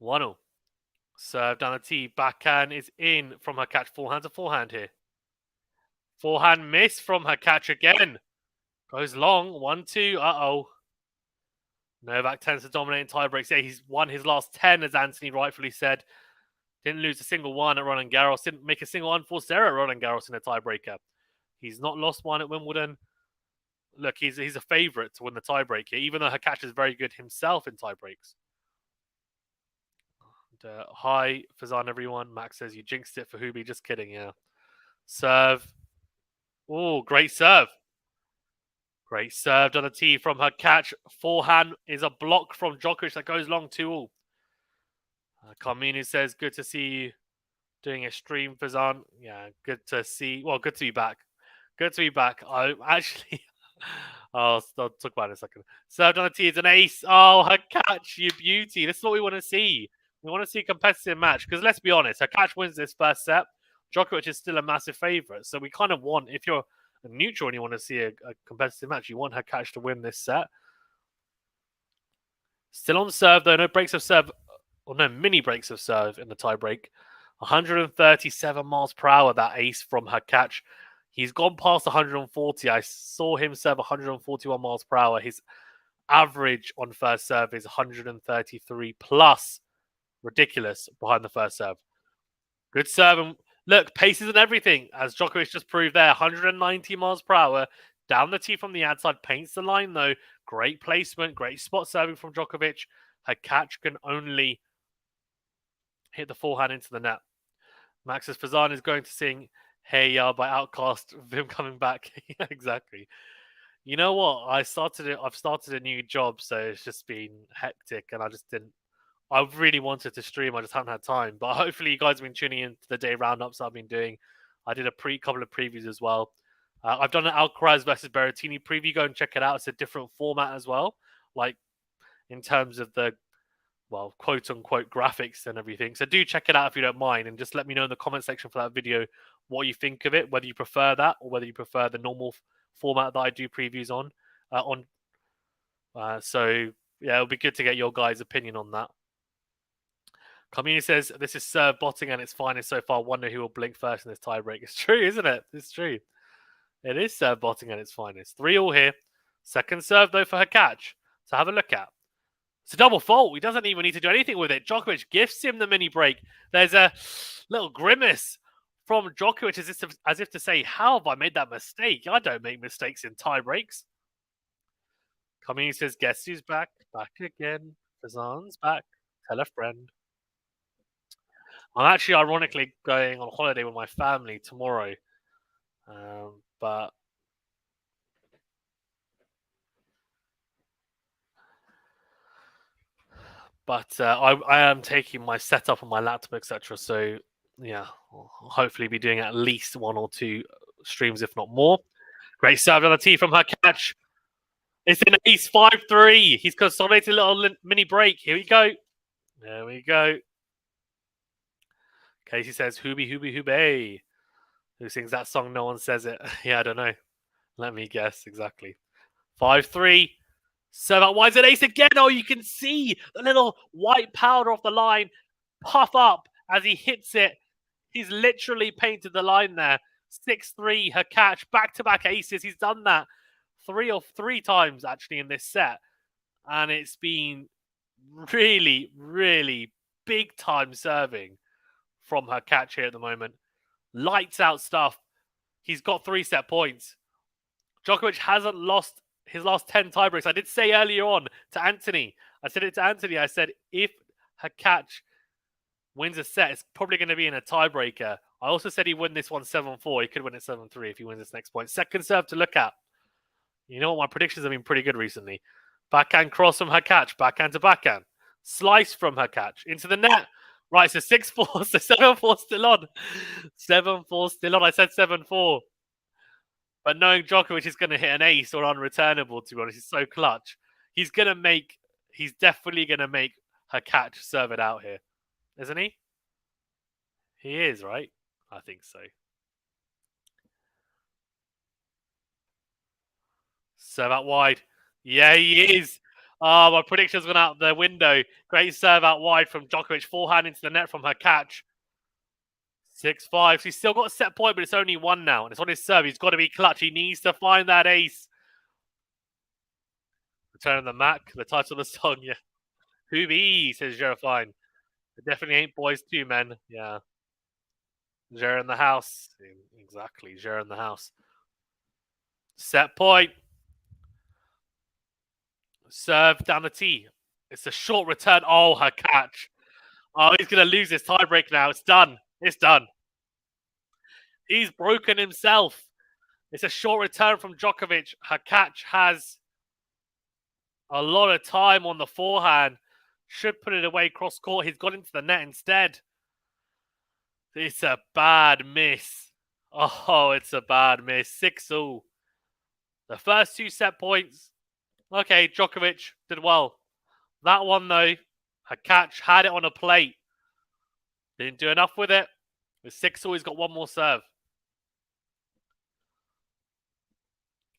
One. Serve down the tee. Backhand is in from Hurkacz. Forehand to forehand here. Forehand miss from Hurkacz again. Goes long. 1-2. Uh-oh. Novak tends to dominate in tiebreaks. Yeah, he's won his last 10, as Anthony rightfully said. Didn't lose a single one at Roland Garros. Didn't make a single unforced error at Roland Garros in a tiebreaker. He's not lost one at Wimbledon. Look, he's a favourite to win the tiebreaker, even though Hurkacz is very good himself in tiebreaks. Hi, Fazan, everyone. Max says you jinxed it for Hubie. Just kidding, yeah. Serve. Oh, great serve. Great serve on the tee from Hurkacz. Forehand is a block from Djokovic that goes long 2-all. Carminu says, good to see you doing a stream, Fazan. Yeah, good to see. Well, good to be back. Good to be back. I actually... I'll talk about it in a second. Served on the tee is an ace. Oh, Hurkacz, you beauty. This is what we want to see. We want to see a competitive match. Because let's be honest, Hurkacz wins this first set. Djokovic is still a massive favourite. So we kind of want, if you're a neutral and you want to see a competitive match, you want Hurkacz to win this set. Still on serve, though. No breaks of serve. Or no mini breaks of serve in the tiebreak. 137 miles per hour, that ace from Hurkacz. He's gone past 140. I saw him serve 141 miles per hour. His average on first serve is 133 plus. Ridiculous behind the first serve. Good serve. And Look, paces and everything, as Djokovic just proved there. 190 miles per hour. Down the tee from the ad side, paints the line though. Great placement, great spot serving from Djokovic. Hurkacz can only hit the forehand into the net. Max's Fazan is going to sing "Hey Ya" by Outcast. Him coming back. Yeah, exactly. You know what? I've started a new job, so it's just been hectic, and I just didn't. I really wanted to stream, I just haven't had time. But hopefully, you guys have been tuning in to the day roundups I've been doing. I did a couple of previews as well. I've done an Alcaraz versus Berrettini preview. Go and check it out. It's a different format as well, like in terms of the quote unquote graphics and everything. So do check it out if you don't mind, and just let me know in the comment section for that video what you think of it, whether you prefer that or whether you prefer the normal format that I do previews on. So yeah, it'll be good to get your guys' opinion on that. Community says this is serve botting and its finest so far. Wonder who will blink first in this tiebreak. It's true, isn't it? It's true. It is serve botting at its finest. 3-3 here. Second serve though for Hurkacz to have a look at. It's a double fault. He doesn't even need to do anything with it. Djokovic gifts him the mini break. There's a little grimace from Djokovic as if to say, how have I made that mistake? I don't make mistakes in tie breaks. Community says, guess who's back? Back again. Fazan's back. Tell a friend. I'm actually ironically going on holiday with my family tomorrow. But I am taking my setup on my laptop, etc. So yeah, I'll hopefully be doing at least 1 or 2 streams, if not more. Great serve on the tee from Hurkacz. It's an ace 5-3. He's consolidated a little mini break. Here we go. There we go. Casey says, "Hubie, Hubie, Hubie." Who sings that song? No one says it. Yeah, I don't know. Let me guess exactly. 5-3. Serve out wide. An ace again. Oh, you can see the little white powder off the line puff up as he hits it. He's literally painted the line there. 6-3. Hurkacz, back-to-back aces. He's done that 3 times actually in this set. And it's been really, really big time serving from Hurkacz here at the moment. Lights out stuff. He's got 3 set points. Djokovic hasn't lost his last 10 tiebreaks. I did say earlier on to Anthony. I said it to Anthony. I said if Hurkacz wins a set, it's probably going to be in a tiebreaker. I also said he win this one 7-4. He could win it 7-3 if he wins this next point. Second serve to look at. You know what? My predictions have been pretty good recently. Backhand cross from Hurkacz. Backhand to backhand. Slice from Hurkacz. Into the net. Right, so 6-4. So 7-4 still on. 7-4 still on. I said 7-4. But knowing Djokovic is going to hit an ace or unreturnable, to be honest, he's so clutch. He's definitely going to make Hurkacz serve it out here. Isn't he? He is, right? I think so. Serve out wide. Yeah, he is. Oh, my prediction's gone out the window. Great serve out wide from Djokovic. Forehand into the net from Hurkacz. 6-5. So he's still got a set point, but it's only 1 now. And it's on his serve. He's got to be clutch. He needs to find that ace. Return of the Mac, the title of the song, yeah. Hubie, says Jerofine. It definitely ain't boys too, men. Yeah. Jer in the house. Exactly. Jer in the house. Set point. Serve down the tee. It's a short return. Oh, Hurkacz. Oh, he's going to lose this tiebreak now. It's done. It's done. He's broken himself. It's a short return from Djokovic. Hurkacz has a lot of time on the forehand. Should put it away cross court. He's got into the net instead. It's a bad miss. Oh, it's a bad miss. 6-all. The first 2 set points. Okay, Djokovic did well. That one, though, Hurkacz had it on a plate. Didn't do enough with it. With 6-all, he's got 1 more serve.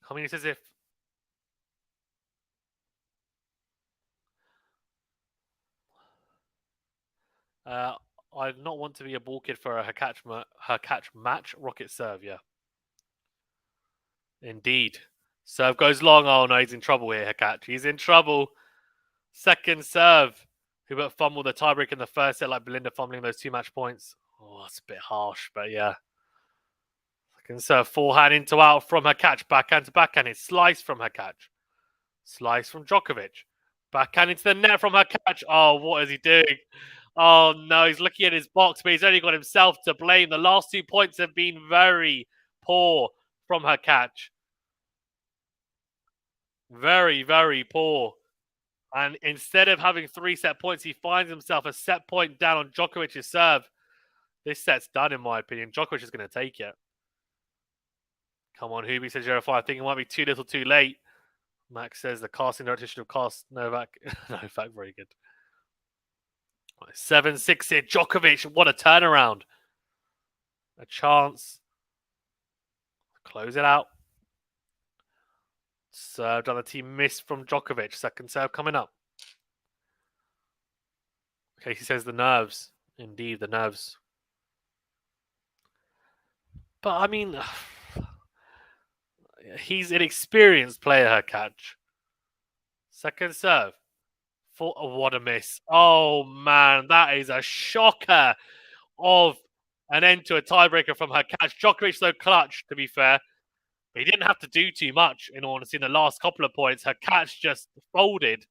I mean, it's as if... I not want to be a ball kid for a Hurkacz match. Rocket serve, yeah. Indeed. Serve goes long. Oh, no, he's in trouble here, Hurkacz. He's in trouble. Second serve. Hubert fumbled the tiebreak in the first set like Belinda fumbling those 2 match points. Oh, that's a bit harsh, but yeah. Second serve, forehand into out from Hurkacz. Backhand to backhand. It's slice from Hurkacz. Slice from Djokovic. Backhand into the net from Hurkacz. Oh, what is he doing? Oh, no. He's looking at his box, but he's only got himself to blame. The last 2 points have been very poor from Hurkacz. Very, very poor. And instead of having 3 set points, he finds himself a set point down on Djokovic's serve. This set's done, in my opinion. Djokovic is going to take it. Come on, Hubie says 0-5. I think it might be too little too late. Max says the casting director should have cast Novak. Novak, very good. 7-6 here. Djokovic, what a turnaround. A chance. Close it out. Served on the team miss from Djokovic. Second serve coming up. Okay, he says the nerves. Indeed, the nerves. But, I mean, he's an experienced player, Hurkacz. Second serve. What a miss. Oh, man, that is a shocker of an end to a tiebreaker from Hurkacz. Djokovic, so clutch, to be fair. But he didn't have to do too much, in honesty, in the last couple of points. Hurkacz just folded.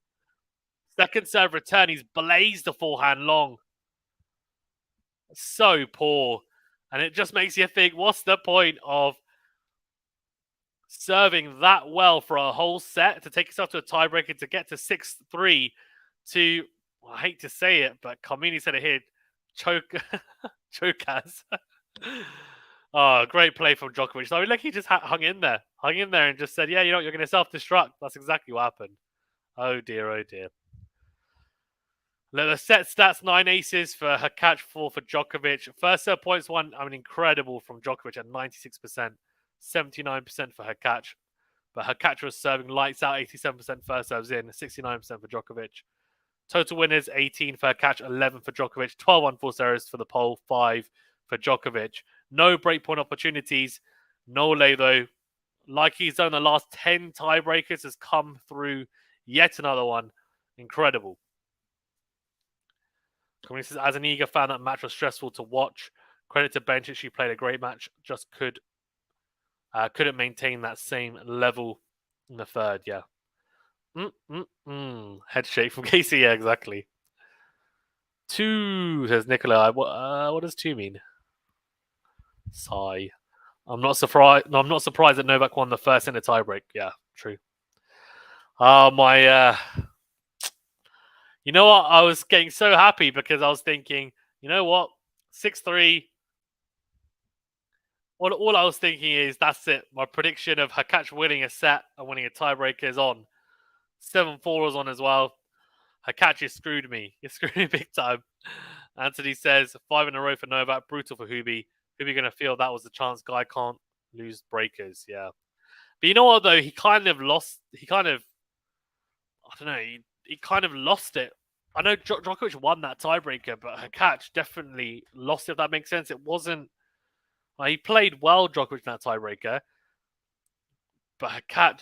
Second serve return, he's blazed the forehand long. So poor. And it just makes you think, what's the point of serving that well for a whole set to take yourself to a tiebreaker to get to 6-3 to, well, I hate to say it, but Carmini said it here, Chokaz. Oh, great play from Djokovic. So, I mean, like, he just hung in there and just said, yeah, you know what, you're going to self-destruct. That's exactly what happened. Oh, dear, oh, dear. The set stats, 9 aces for Hurkacz, 4 for Djokovic. First serve points won, I mean, incredible from Djokovic at 96%, 79% for Hurkacz. But Hurkacz was serving lights out, 87% first serves in, 69% for Djokovic. Total winners, 18 for Hurkacz, 11 for Djokovic, 12 unforced errors for the poll, 5 for Djokovic. No breakpoint opportunities. Nole, though, like he's done the last 10 tiebreakers, has come through yet another one. Incredible. Community says, as an eager fan, that match was stressful to watch. Credit to Benčić, she played a great match. Just couldn't maintain that same level in the third. Yeah. Head shake from Casey. Yeah, exactly. 2 says Nicola. What does 2 mean? Sigh. I'm not surprised. No, I'm not surprised that Novak won the first in a tiebreak. Yeah, true. Oh my. You know what? I was getting so happy because I was thinking, you know what? 6-3. All I was thinking is that's it. My prediction of Hurkacz winning a set and winning a tiebreaker is on. 7-4 was on as well. Hurkacz, you screwed me. You screwed me big time. Anthony says 5 in a row for Novak. Brutal for Hubie. Hubie going to feel that was the chance. Guy can't lose breakers. Yeah. But you know what, though? He kind of lost. I don't know. He kind of lost it. I know Djokovic won that tiebreaker, but Hurkacz definitely lost it, if that makes sense. It wasn't. He played well, Djokovic, in that tiebreaker. But Hurkacz,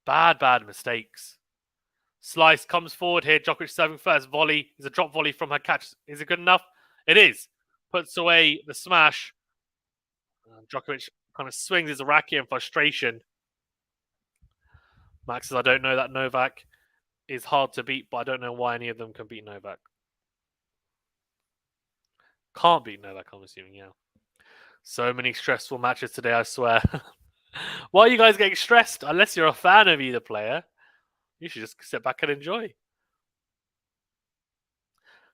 bad mistakes. Slice comes forward here. Djokovic serving first. Volley. Is a drop volley from Hurkacz. Is it good enough? It is. Puts away the smash. Djokovic kind of swings his racket in frustration. Max says, I don't know that Novak is hard to beat, but I don't know why any of them can beat Novak. Can't beat Novak, I'm assuming, yeah. So many stressful matches today, I swear. Why are you guys getting stressed? Unless you're a fan of either player, you should just sit back and enjoy.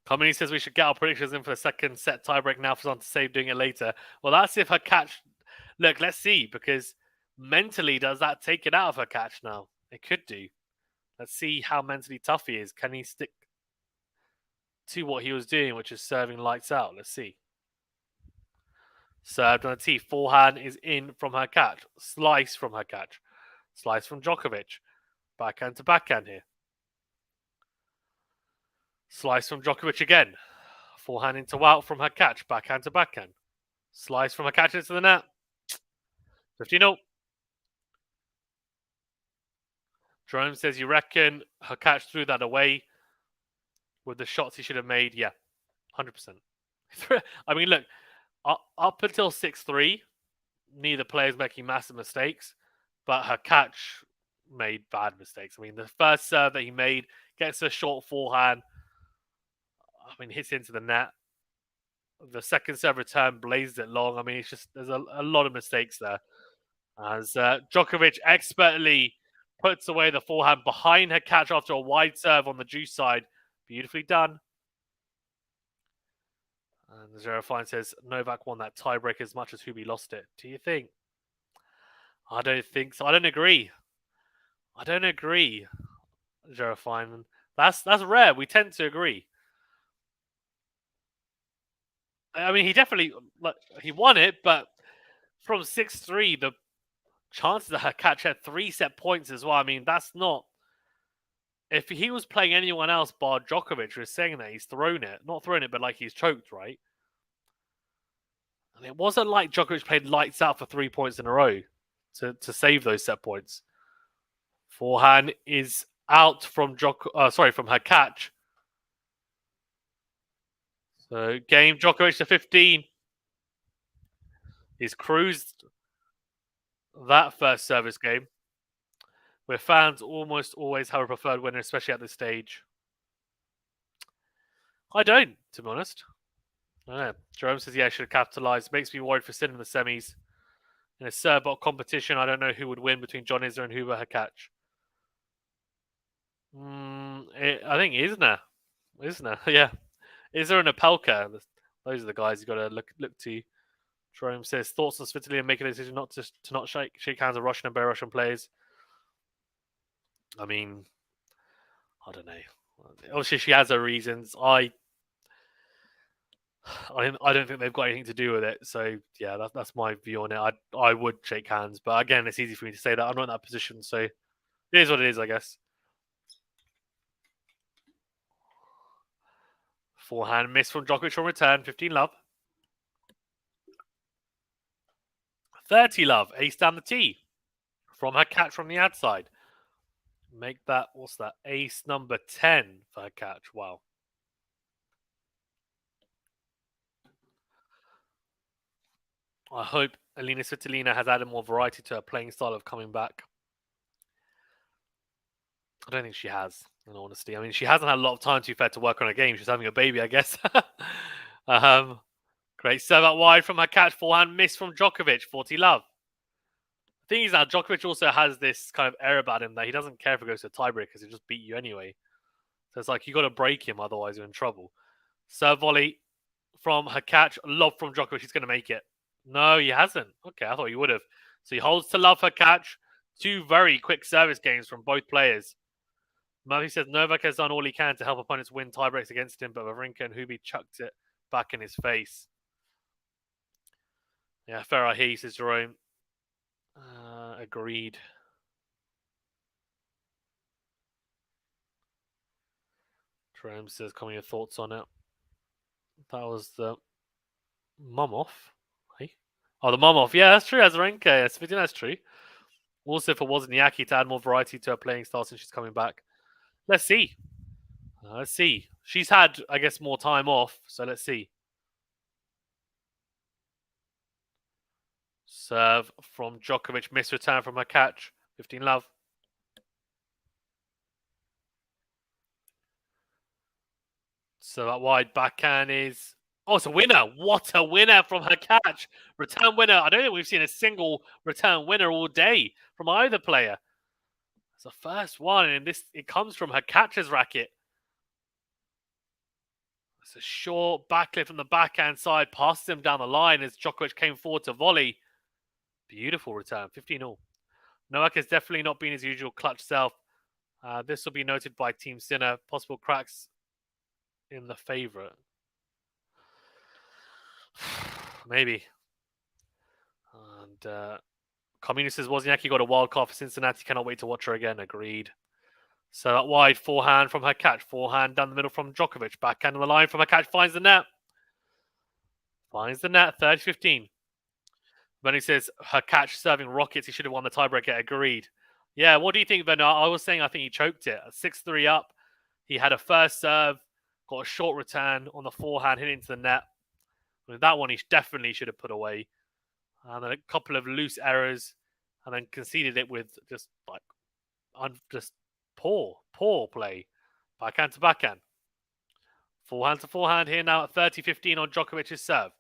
Comedy says we should get our predictions in for the second set tiebreak now for on to save doing it later. Well, that's if Hurkacz... Look, let's see, because mentally, does that take it out of Hurkacz now? It could do. Let's see how mentally tough he is. Can he stick to what he was doing, which is serving lights out? Let's see. Served on a tee. Forehand is in from Hurkacz. Slice from Hurkacz. Slice from Djokovic. Backhand to backhand here. Slice from Djokovic again. Forehand into out from Hurkacz. Backhand to backhand. Slice from Hurkacz into the net. 15-0. Jerome says, you reckon Hurkacz threw that away with the shots he should have made? Yeah, 100%. I mean, look, up until 6-3, neither player's making massive mistakes, but Hurkacz made bad mistakes. I mean, the first serve that he made gets a short forehand. I mean, hits into the net. The second serve return blazes it long. I mean, it's just there's a lot of mistakes there. As Djokovic expertly puts away the forehand behind Hurkacz after a wide serve on the juice side. Beautifully done. And Zero Fine says Novak won that tiebreak as much as Hubie lost it. Do you think? I don't think so. I don't agree. Zero Fine. That's rare. We tend to agree. I mean, he definitely he won it, but from 6-3, the chances that Hurkacz had 3 set points as well. I mean, that's not. If he was playing anyone else bar Djokovic, was saying that he's thrown it, not thrown it, but like he's choked, right? And it wasn't like Djokovic played lights out for 3 points in a row to save those set points. Forehand is out from from Hurkacz. So game Djokovic to 15. He's cruised that first service game, where fans almost always have a preferred winner, especially at this stage. I don't, to be honest. I don't know. Jerome says, yeah, I should have capitalised. Makes me worried for Sin in the semis. In a Serbot competition, I don't know who would win between John Isner and Hubert Hurkacz. I think Isner. Yeah. Isner and Apelka. Those are the guys you got to look to. Jerome says, thoughts on Svitoli and making a decision not to not shake hands with Russian and Belarusian players. I mean, I don't know. Obviously, she has her reasons. I don't think they've got anything to do with it. So yeah, that's my view on it. I would shake hands, but again, it's easy for me to say that. I'm not in that position, so it is what it is, I guess. Forehand miss from Djokovic on return. 15 love. 30 love. Ace down the tee from Hurkacz from the outside. Make that, what's that? Ace number 10 for Hurkacz. Wow. I hope Alina Svitolina has added more variety to her playing style of coming back. I don't think she has, in honesty. I mean, she hasn't had a lot of time, to be fair, to work on a game. She's having a baby, I guess. Great serve out wide from Hurkacz. Forehand miss from Djokovic. 40 love. The thing is now, Djokovic also has this kind of air about him that he doesn't care if it goes to a tiebreak because he'll just beat you anyway. So it's like, you got to break him, otherwise you're in trouble. Serve volley from Hurkacz. Lob from Djokovic. He's going to make it. No, he hasn't. Okay, I thought he would have. So he holds to love Hurkacz. 2 very quick service games from both players. Matthew says Novak has done all he can to help opponents win tiebreaks against him, but Wawrinka and Hubie chucked it back in his face. Yeah, fair I hear, says Jerome. Agreed. Jerome says, come on, your thoughts on it. That was the mum off. Hey? Oh, the mum off. Yeah, that's true. Azarenka. Yes, that's true. Also, if it wasn't Yaki to add more variety to her playing style since she's coming back. Let's see. Let's see. She's had, I guess, more time off, so let's see. Serve from Djokovic. Miss return from Hurkacz. 15 love. So that wide backhand is... Oh, it's a winner. What a winner from Hurkacz. Return winner. I don't think we've seen a single return winner all day from either player. It's the first one, and it comes from Hurkacz's racket. It's a short backlift from the backhand side. Passes him down the line as Djokovic came forward to volley. Beautiful return. 15-all. Novak has definitely not been his usual clutch self. This will be noted by Team Sinner. Possible cracks in the favourite. Maybe. And Communist says Wozniacki got a wild card for Cincinnati. Cannot wait to watch her again. Agreed. So that wide forehand from Hurkacz. Forehand down the middle from Djokovic. Backhand on the line from Hurkacz. Finds the net. 30-15. Then he says Hurkacz serving rockets. He should have won the tiebreaker. Agreed. Yeah, what do you think, Ben? I was saying I think he choked it. 6-3 up. He had a first serve. Got a short return on the forehand. Hit into the net. I mean, that one he definitely should have put away. And then a couple of loose errors, and then conceded it with just like just poor play. Backhand to backhand. Forehand to forehand here now at 30-15 on Djokovic's serve.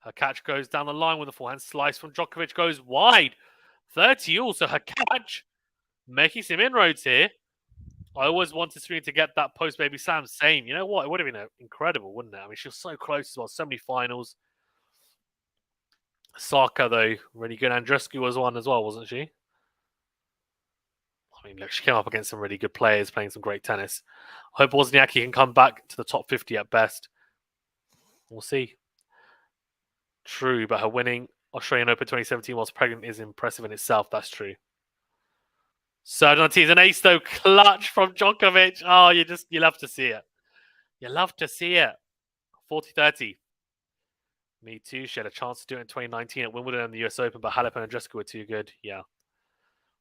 Hurkacz goes down the line with a forehand slice from Djokovic, goes wide. 30 also Hurkacz making some inroads here. I always wanted Serena to get that post baby slam. Same. You know what? It would have been incredible, wouldn't it? I mean, she was so close as well. So many finals. Saka, though, really good. Andreescu was one as well, wasn't she? I mean, look, she came up against some really good players playing some great tennis. I hope Wozniacki can come back to the top 50 at best. We'll see. True, but her winning Australian Open 2017 whilst pregnant is impressive in itself. That's true. Serve on tees, an ace though, clutch from Djokovic. Oh, you love to see it. You love to see it. 40-30. Me too. She had a chance to do it in 2019 at Wimbledon and the US Open, but Halep and Andreescu were too good. Yeah.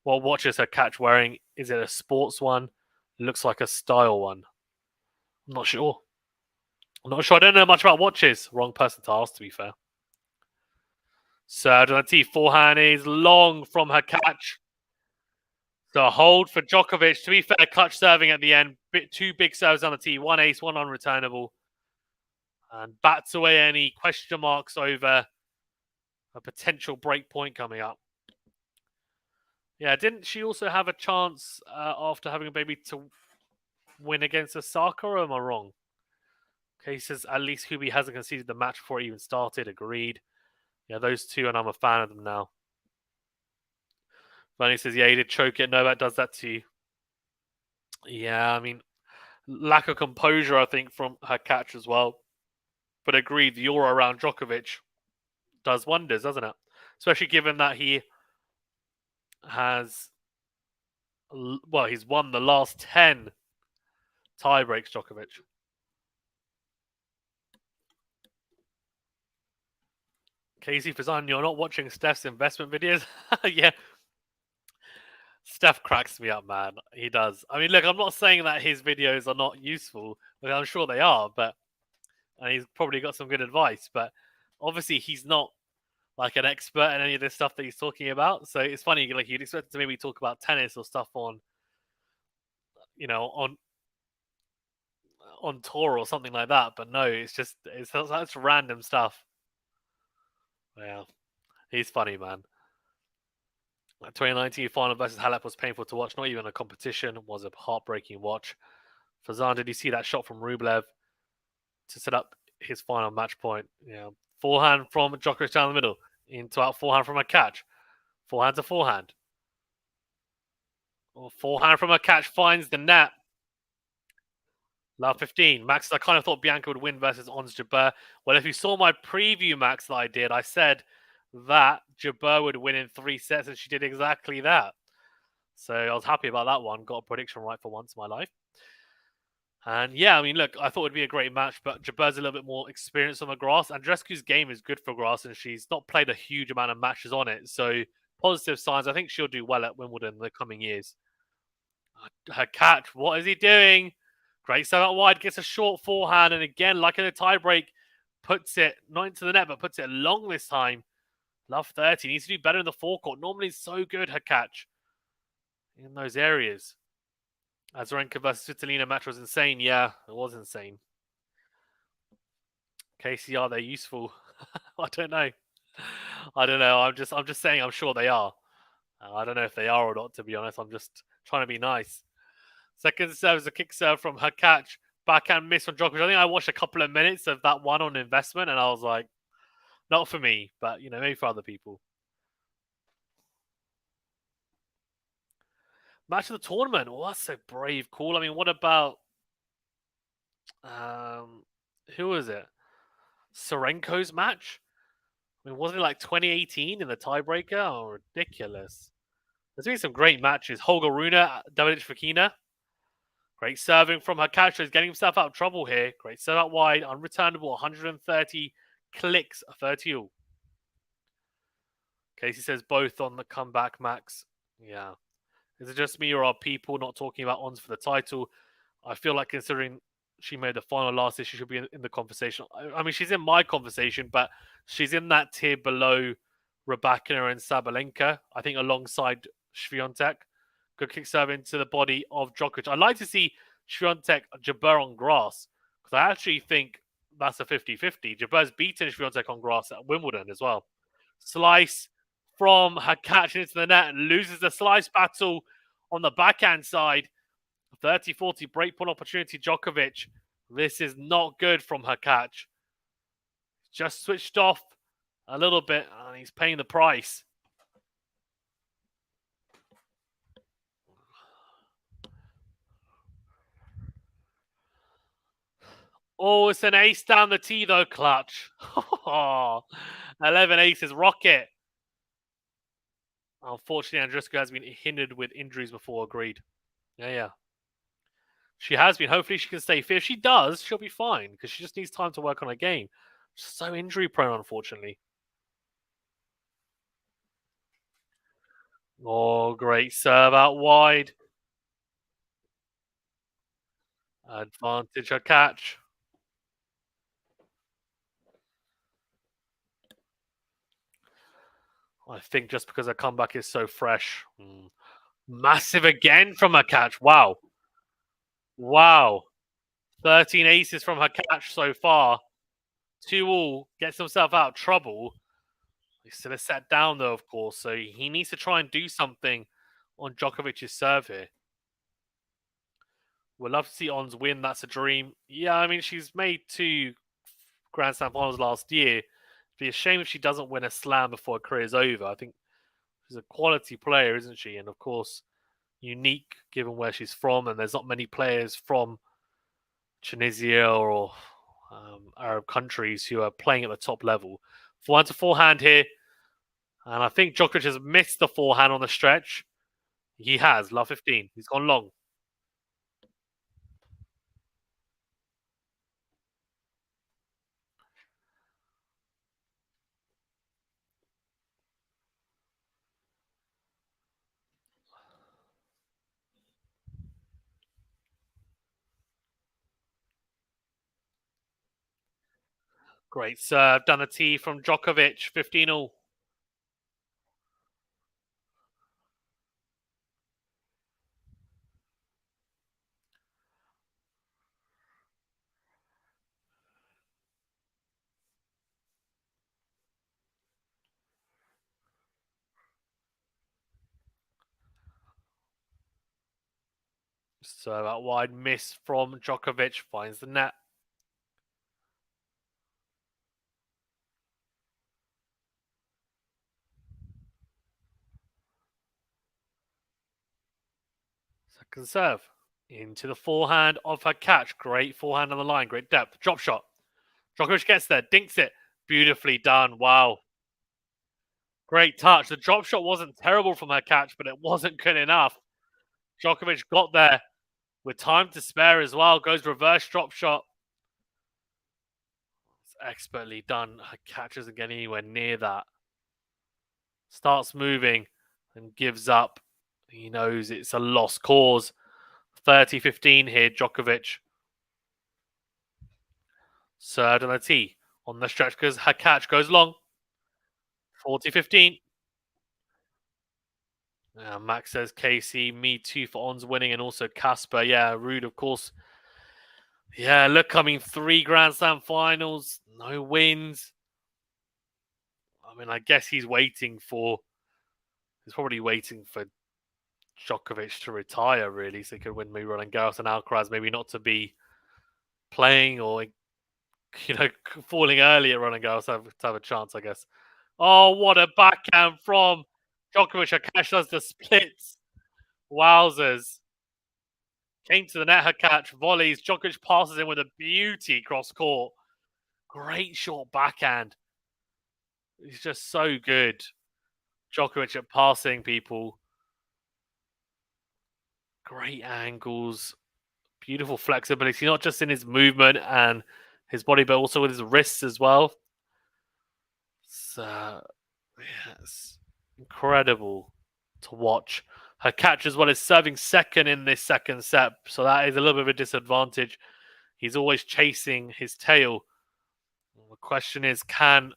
What watch is Hurkacz wearing? Is it a sports one? Looks like a style one. I'm not sure. I don't know much about watches. Wrong person to ask, to be fair. Serve on tee. Forehand is long from Hurkacz. So a hold for Djokovic. To be fair, clutch serving at the end. Two big serves on the tee. One ace, one unreturnable. And bats away any question marks over a potential break point coming up. Yeah, didn't she also have a chance after having a baby to win against Osaka, or am I wrong? Okay, he says at least Hubie hasn't conceded the match before it even started. Agreed. Yeah, those two, and I'm a fan of them now. Bunny says, yeah, he did choke it. Novak does that to you. Yeah, I mean, lack of composure, I think, from Hurkacz as well. But agreed, the aura around Djokovic does wonders, doesn't it? Especially given that he has, well, he's won the last 10 tiebreaks, Djokovic. Casey Fazan, you're not watching Steph's investment videos? Yeah. Steph cracks me up, man. He does. I mean, look, I'm not saying that his videos are not useful. I'm sure they are, but and he's probably got some good advice. But obviously, he's not like an expert in any of this stuff that he's talking about. So it's funny, like you'd expect to maybe talk about tennis or stuff on, on tour or something like that. But no, that's random stuff. Yeah, he's funny, man. 2019 final versus Halep was painful to watch. Not even a competition. It was a heartbreaking watch. Fazan, did you see that shot from Rublev to set up his final match point? Yeah. Forehand from Djokovic down the middle. Into out forehand from Hurkacz. Forehand to forehand. Forehand from Hurkacz finds the net. Love 15. Max, I kind of thought Bianca would win versus Ons Jabeur. Well, if you saw my preview, Max, that I did, I said that Jabeur would win in 3 sets, and she did exactly that. So I was happy about that one. Got a prediction right for once in my life. And yeah, I mean, look, I thought it would be a great match, but Jabeur's a little bit more experienced on the grass. Andreescu's game is good for grass, and she's not played a huge amount of matches on it. So positive signs. I think she'll do well at Wimbledon in the coming years. Hurkacz, what is he doing? Great serve out wide, gets a short forehand, and again, like in a tiebreak, puts it not into the net, but puts it long this time. Love 30. Needs to do better in the forecourt. Normally, it's so good, Hurkacz, in those areas. Azarenka versus Svitolina match was insane. Yeah, it was insane. Casey, are they useful? I don't know. I'm just saying. I'm sure they are. I don't know if they are or not. To be honest, I'm just trying to be nice. Second serve is a kick serve from Hurkacz. Backhand miss from Djokovic. I think I watched a couple of minutes of that one on investment, and I was like, not for me, but maybe for other people. Match of the tournament. Oh, that's a brave call. I mean, what about who was it? Serenko's match? I mean, wasn't it like 2018 in the tiebreaker? Oh, ridiculous. There's been some great matches. Holger Rune, David Fokina. Great serving from Hurkacz. He's getting himself out of trouble here. Great serve out wide. Unreturnable. 130 clicks. 30 all. Casey says both on the comeback, Max. Yeah. Is it just me or are people not talking about Ons for the title? I feel like considering she made the final last year, she should be in the conversation. I mean, she's in my conversation, but she's in that tier below Rybakina and Sabalenka, I think, alongside Swiatek. Good kick serve into the body of Djokovic. I'd like to see Swiatek Jabeur on grass, because I actually think that's a 50-50. Jabeur's beaten Swiatek on grass at Wimbledon as well. Slice from Hurkacz into the net and loses the slice battle on the backhand side. 30-40 breakpoint opportunity, Djokovic. This is not good from Hurkacz. Just switched off a little bit, and he's paying the price. Oh, it's an ace down the tee, though, clutch. 11 aces, rocket. Unfortunately, Andreescu has been hindered with injuries before, agreed. Yeah. She has been. Hopefully she can stay fit. If she does, she'll be fine, because she just needs time to work on her game. She's so injury prone, unfortunately. Oh, great serve out wide. Advantage Hurkacz. I think just because her comeback is so fresh. Massive again from Hurkacz. Wow. 13 aces from Hurkacz so far. 2-2. Gets himself out of trouble. He's still sat down, though, of course. So he needs to try and do something on Djokovic's serve here. We'd love to see Ons win. That's a dream. Yeah, I mean, she's made 2 Grand Slam finals last year. It'd be a shame if she doesn't win a slam before her career is over. I think she's a quality player, isn't she? And of course, unique given where she's from. And there's not many players from Tunisia or Arab countries who are playing at the top level. 4-1 forehand here. And I think Djokovic has missed the forehand on the stretch. He has. Love 15. He's gone long. Great serve. Done a tee from Djokovic. 15-all. So that wide miss from Djokovic finds the net. Second serve. Into the forehand of Hurkacz. Great forehand on the line. Great depth. Drop shot. Djokovic gets there. Dinks it. Beautifully done. Wow. Great touch. The drop shot wasn't terrible from Hurkacz, but it wasn't good enough. Djokovic got there with time to spare as well. Goes reverse drop shot. It's expertly done. Hurkacz isn't getting anywhere near that. Starts moving and gives up. He knows it's a lost cause. 30-15 here, Djokovic. Served on the tee. On the stretch because Hurkacz goes long. 40-15. Max says Casey, me too for Ons winning and also Casper. Yeah, Rude, of course. Yeah, look, I mean, 3 Grand Slam finals, no wins. I mean, I guess he's probably waiting for Djokovic to retire, really, so he could win maybe Roland Garros and Alcaraz, maybe not to be playing or, falling early at Roland Garros to have a chance, I guess. Oh, what a backhand from Djokovic. Hurkacz does the splits. Wowzers. Came to the net, Hurkacz volleys. Djokovic passes in with a beauty cross court. Great short backhand. He's just so good. Djokovic at passing people. Great angles. Beautiful flexibility, not just in his movement and his body, but also with his wrists as well. So, yes, incredible to watch. Hurkacz as well is serving second in this second set, so that is a little bit of a disadvantage. He's always chasing his tail. The question is, can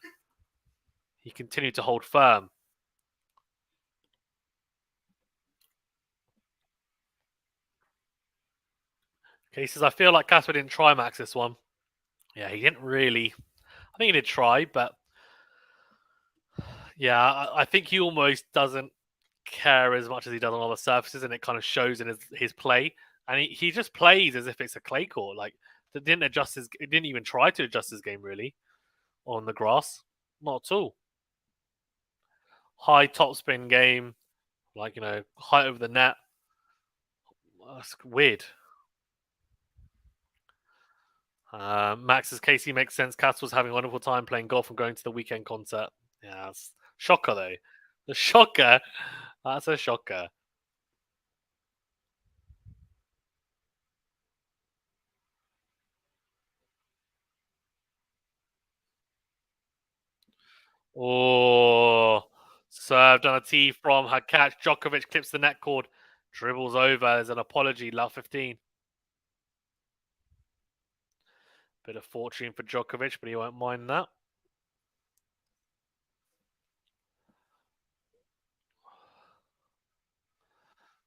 he continue to hold firm? Okay, he says, I feel like Casper didn't try max this one. Yeah, he didn't really. I think he did try, but yeah, I think he almost doesn't care as much as he does on other surfaces, and it kind of shows in his play. And he just plays as if it's a clay court. Like, it didn't even try to adjust his game really on the grass. Not at all. High topspin game, like, height over the net. That's weird. Max's Casey makes sense. Cass was having a wonderful time playing golf and going to the weekend concert. Yeah, that's shocker though. The shocker. That's a shocker. Oh, served on a tee from Hurkacz. Djokovic clips the net cord, dribbles over as an apology. Love 15. Bit of fortune for Djokovic, but he won't mind that.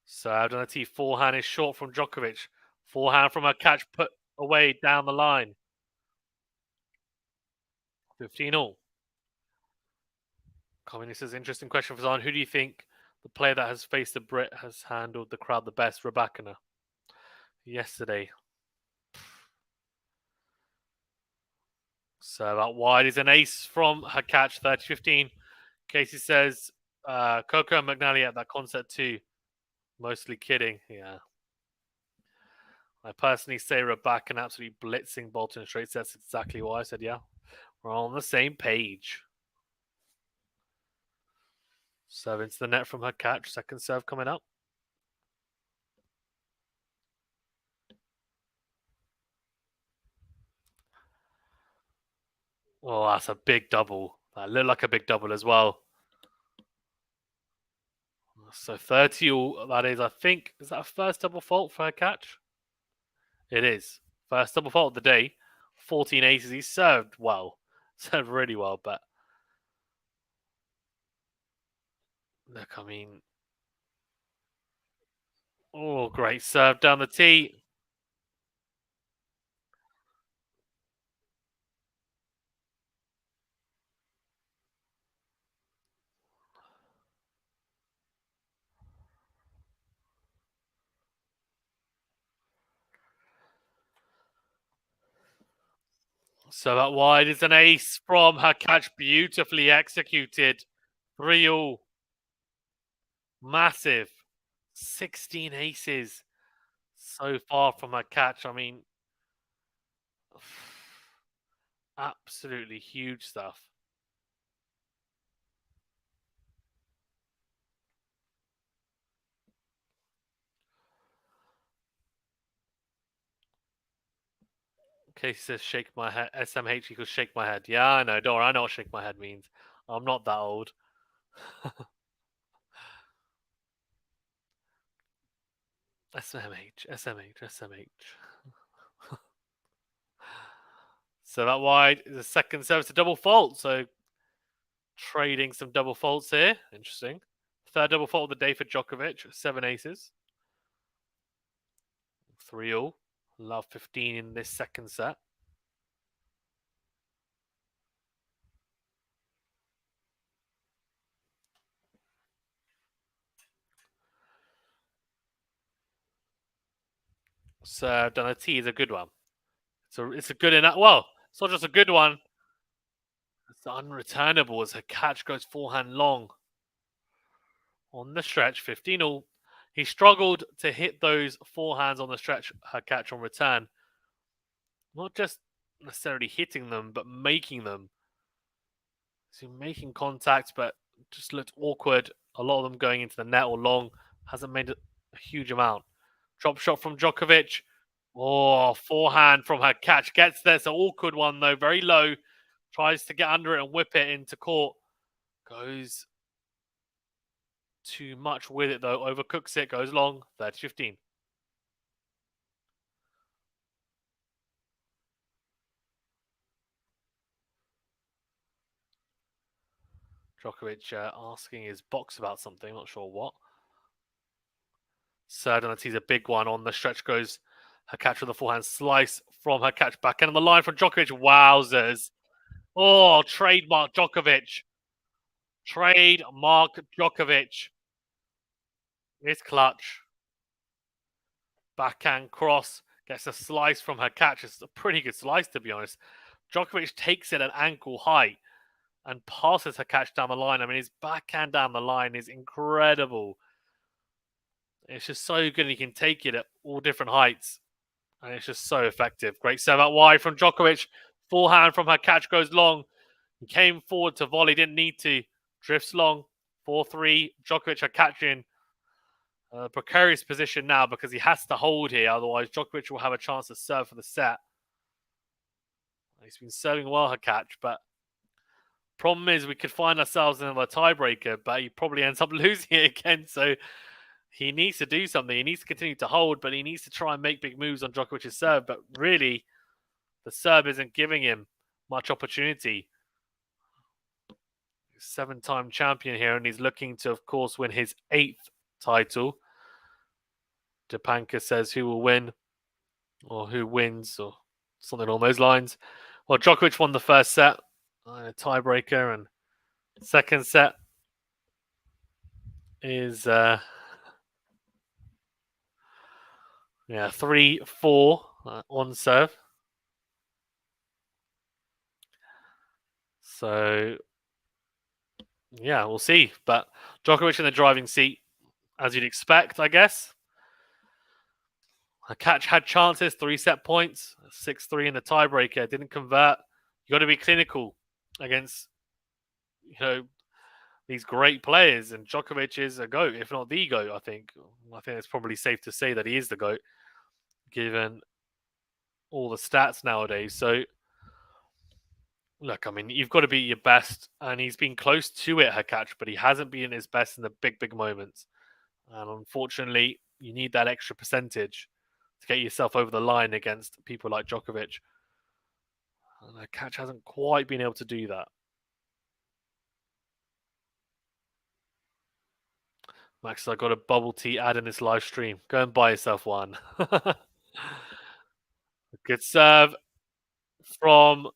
Served on a tee. Forehand is short from Djokovic. Forehand from Hurkacz put away down the line. 15 all. This is an interesting question for Zahn. Who do you think the player that has faced the Brit has handled the crowd the best? Rybakina. Yesterday. So out wide is an ace from Hurkacz, 30-15. Casey says Coco and McNally at that concert too. Mostly kidding, yeah. I personally say Rybakina absolutely blitzing Bolton straight. That's exactly why I said, yeah. We're all on the same page. Serve into the net from Hurkacz. Second serve coming up. Oh, that's a big double. That looked like a big double as well. So 30 all, that is, I think, is that a first double fault for Hurkacz? It is. First double fault of the day. 14 aces. He served well. Served really well, but look, oh, great serve down the tee. So that wide is an ace from Hurkacz. Beautifully executed. 3 all. Massive. 16 aces. So far from Hurkacz. Absolutely huge stuff. Casey says shake my head. SMH equals shake my head. Yeah, I know. Don't worry, I know what shake my head means. I'm not that old. SMH, SMH, SMH. So that wide is a second service, a double fault. So trading some double faults here. Interesting. Third double fault of the day for Djokovic. 7 aces. 3 all. Love 15 in this second set. So done a T is a good one. So it's a good enough. Well, it's not just a good one. It's unreturnable as Hurkacz goes forehand long. On the stretch, 15 all. He struggled to hit those forehands on the stretch, Hurkacz on return. Not just necessarily hitting them, but making them. So making contact, but just looked awkward. A lot of them going into the net or long. Hasn't made a huge amount. Drop shot from Djokovic. Oh, forehand from Hurkacz. Gets there. It's an awkward one, though. Very low. Tries to get under it and whip it into court. Goes too much with it, though. Overcooks it. Goes long. 30-15. Djokovic asking his box about something, not sure what. Serve on the tee's a big one. On the stretch goes Hurkacz with a forehand slice from Hurkacz. Back end on the line from Djokovic. Wowzers. Oh, trademark Djokovic. Trademark Djokovic. It's clutch. Backhand cross. Gets a slice from Hurkacz. It's a pretty good slice, to be honest. Djokovic takes it at ankle height and passes Hurkacz down the line. I mean, his backhand down the line is incredible. It's just so good. He can take it at all different heights. And it's just so effective. Great serve out wide from Djokovic. Forehand from Hurkacz goes long. He came forward to volley. Didn't need to. Drifts long. 4-3. Djokovic Hurkacz in a precarious position now because he has to hold here. Otherwise, Djokovic will have a chance to serve for the set. He's been serving well, Hurkacz, but problem is we could find ourselves in a tiebreaker, but he probably ends up losing it again. So he needs to do something. He needs to continue to hold, but he needs to try and make big moves on Djokovic's serve. But really, the serve isn't giving him much opportunity. He's 7-time champion here, and he's looking to, of course, win his 8th title. Japanka says who will win, or who wins, or something along those lines. Well, Djokovic won the first set, a tiebreaker, and second set is 3-4 on serve. So yeah, we'll see. But Djokovic in the driving seat, as you'd expect, I guess. Hurkacz had chances, 3-set points, 6-3 in the tiebreaker, didn't convert. You got to be clinical against, these great players, and Djokovic is a GOAT, if not the GOAT, I think. I think it's probably safe to say that he is the GOAT, given all the stats nowadays. So, look, I mean, you've got to be your best, and he's been close to it, Hurkacz, but he hasn't been his best in the big, big moments. And unfortunately, you need that extra percentage to get yourself over the line against people like Djokovic. And Hurkacz hasn't quite been able to do that. Max, I got a bubble tea ad in this live stream. Go and buy yourself one. Good serve from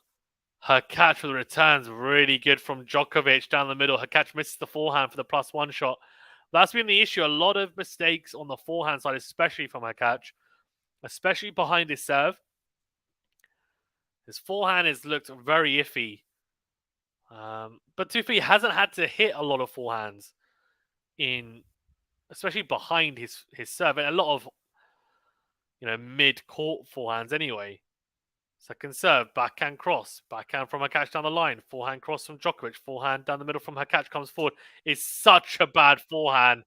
Hurkacz for the returns. Really good from Djokovic down the middle. Hurkacz misses the forehand for the +1 shot. That's been the issue. A lot of mistakes on the forehand side, especially from Hurkacz, especially behind his serve. His forehand has looked very iffy. But to be, he hasn't had to hit a lot of forehands especially behind his serve, and a lot of mid-court forehands anyway. Second serve, backhand cross, backhand from Hurkacz down the line, forehand cross from Djokovic, forehand down the middle from Hurkacz comes forward. It's such a bad forehand.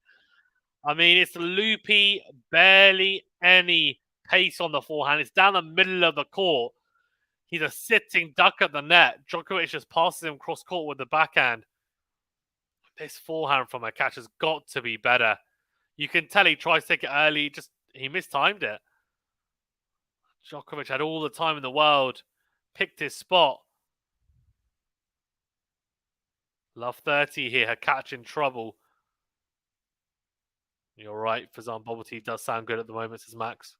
I mean, it's loopy, barely any pace on the forehand. It's down the middle of the court. He's a sitting duck at the net. Djokovic just passes him cross court with the backhand. This forehand from Hurkacz has got to be better. You can tell he tries to take it early, he mistimed it. Djokovic had all the time in the world, picked his spot. Love 30 here, Hurkacz in trouble. You're right, Fazan Bubble Tea does sound good at the moment, says Max.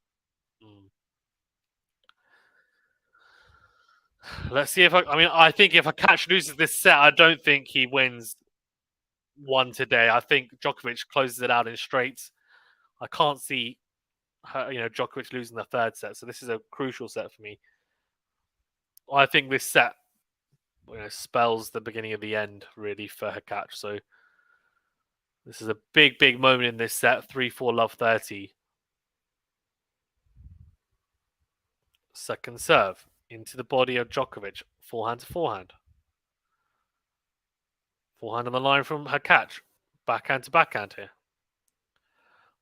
Let's see if I think if Hurkacz loses this set, I don't think he wins one today. I think Djokovic closes it out in straights. I can't see Djokovic losing the third set, so this is a crucial set for me. I think this set spells the beginning of the end, really, for Hurkacz. So this is a big, big moment in this set. 3-4 love 30. Second serve into the body of Djokovic. Forehand to forehand. Forehand on the line from Hurkacz. Backhand to backhand here.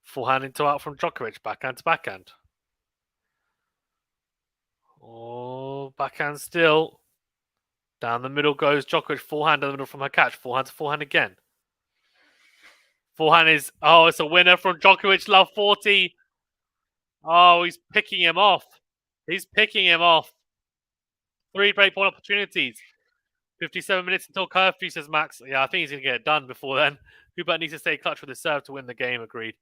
Forehand into out from Djokovic. Backhand to backhand. Oh, backhand still. Down the middle goes Djokovic. Forehand down the middle from Hurkacz. Forehand to forehand again. Forehand is... Oh, it's a winner from Djokovic. Love 40. Oh, he's picking him off. He's picking him off. 3 break point opportunities. 57 minutes until curfew, says Max. Yeah, I think he's going to get it done before then. Hubert needs to stay clutch with his serve to win the game, agreed.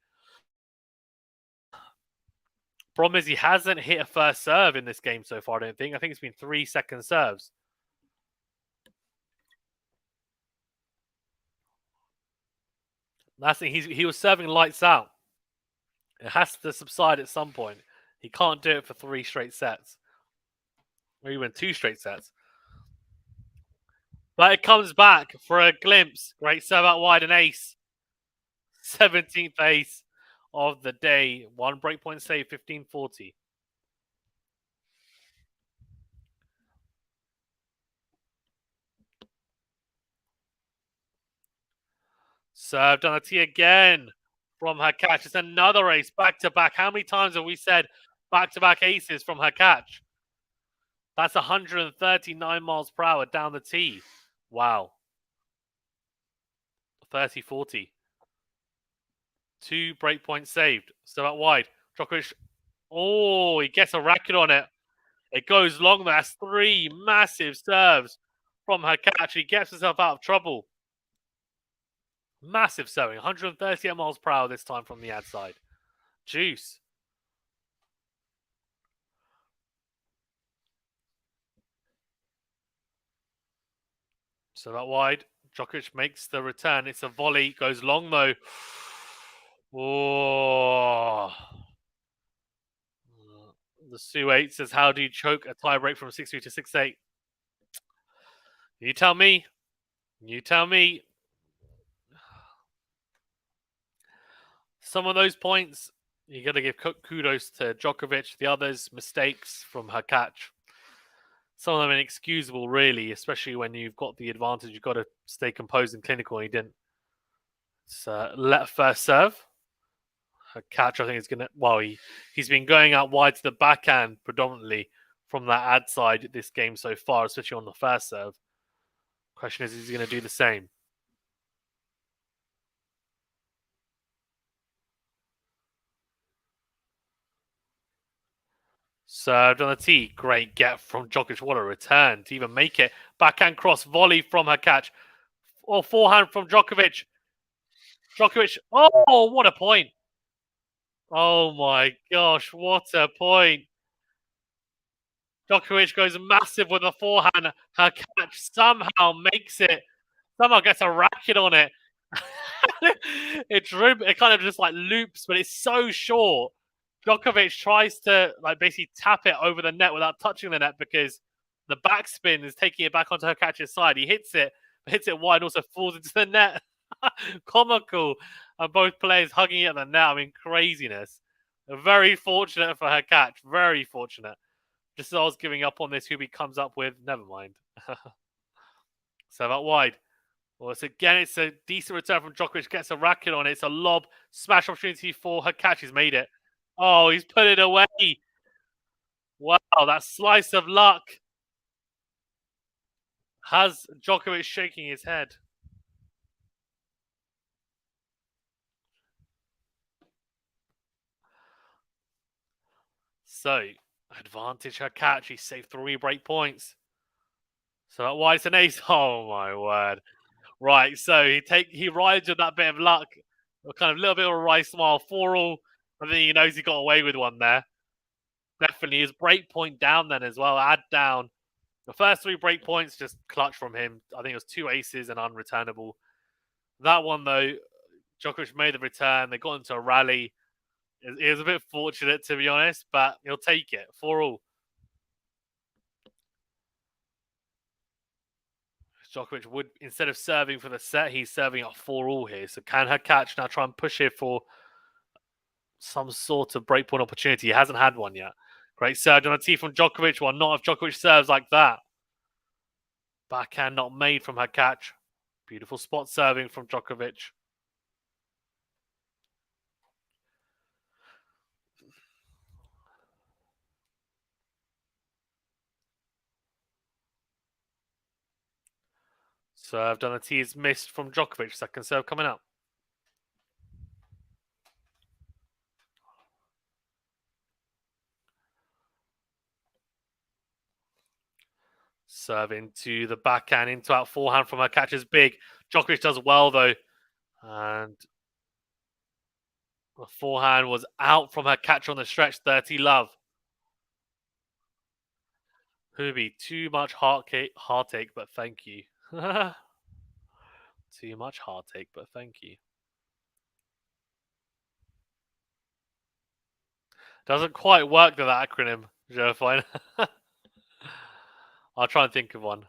Problem is he hasn't hit a first serve in this game so far, I don't think. I think it's been 3 second serves. That's it. He was serving lights out. It has to subside at some point. He can't do it for 3 straight sets. Or even 2 straight sets. But it comes back for a glimpse. Great serve out wide, an ace. 17th ace of the day. 1 breakpoint save, 15-40. Served on a tee again from Hurkacz. It's another ace, back-to-back. How many times have we said back-to-back aces from Hurkacz? That's 139 miles per hour down the tee. Wow. 30-40. 2 breakpoints saved. So out wide. Djokovic. Oh, he gets a racket on it. It goes long. That's 3 massive serves from Hurkacz. He gets himself out of trouble. Massive serving. 138 miles per hour this time from the ad side. Juice. So that wide. Djokovic makes the return. It's a volley. Goes long though. Oh. The Sue8 says, how do you choke a tiebreak from 6-3 to 6-8? You tell me. You tell me. Some of those points, you got to give kudos to Djokovic. The others, mistakes from Hurkacz. Some of them inexcusable, really, especially when you've got the advantage. You've got to stay composed and clinical, and he didn't. So, let first serve. Hurkacz, I think, is going to... Well, he's been going out wide to the backhand predominantly from that ad side this game so far, especially on the first serve. Question is he going to do the same? Served on the tee. Great get from Djokovic. What a return to even make it. Backhand cross volley from Hurkacz. Or forehand from Djokovic. Djokovic. Oh, what a point. Oh my gosh, what a point. Djokovic goes massive with a forehand. Hurkacz somehow makes it. Somehow gets a racket on it. It kind of just like loops, but it's so short. Djokovic tries to like basically tap it over the net without touching the net because the backspin is taking it back onto Hurkacz's side. He hits it wide, also falls into the net. Comical. And both players hugging it at the net. I mean, craziness. Very fortunate for Hurkacz. Very fortunate. Just as I was giving up on this, Hubie comes up with, never mind. So that wide. Well, it's a decent return from Djokovic. Gets a racket on it. It's a lob. Smash opportunity for Hurkacz. He's made it. Oh, he's put it away. Wow, that slice of luck has Djokovic shaking his head. So, advantage Hurkacz. He saved 3 break points. So that why it's an ace. Oh my word. Right, so he rides with that bit of luck. A kind of little bit of a wry smile. 4-all. I think he knows he got away with one there. Definitely his break point down then as well. Add down. The first 3 break points just clutch from him. I think it was 2 aces and unreturnable. That one though, Djokovic made the return. They got into a rally. It was a bit fortunate to be honest, but he'll take it. 4-all. Djokovic would, instead of serving for the set, he's serving at 4-all here. So can Hurkacz now try and push it for some sort of breakpoint opportunity? He hasn't had one yet. Great serve on a tee from Djokovic. Well, not if Djokovic serves like that. Backhand not made from Hurkacz. Beautiful spot serving from Djokovic. Served on a tee is missed from Djokovic. Second serve coming up. Serve into the backhand, into out forehand from Hurkacz is big. Djokovic does well though. And the forehand was out from Hurkacz on the stretch. 30 love. Hubie, too much heartache, but thank you. Too much heartache, but thank you. Doesn't quite work though, that acronym, Joe. Fine. I'll try and think of one.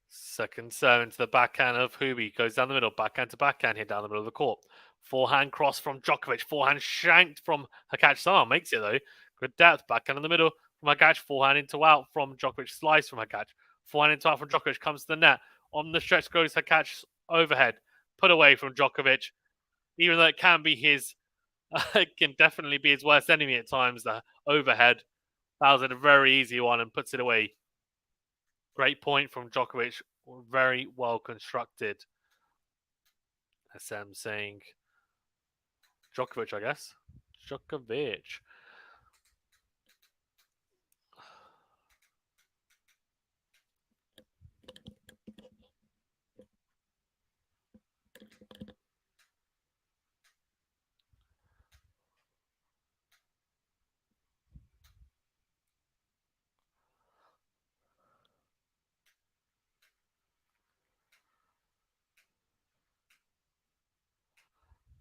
Second serve into the backhand of Hubie. Goes down the middle. Backhand to backhand here down the middle of the court. Forehand cross from Djokovic. Forehand shanked from Hurkacz. Somehow makes it though. Good depth. Backhand in the middle from Hurkacz. Forehand into out from Djokovic. Slice from Hurkacz. Forehand into out from Djokovic. Comes to the net. On the stretch goes Hurkacz overhead. Put away from Djokovic. Even though it can be his, it can definitely be his worst enemy at times, the overhead. That was a very easy one and puts it away. Great point from Djokovic. Very well constructed. SM saying Djokovic, I guess. Djokovic.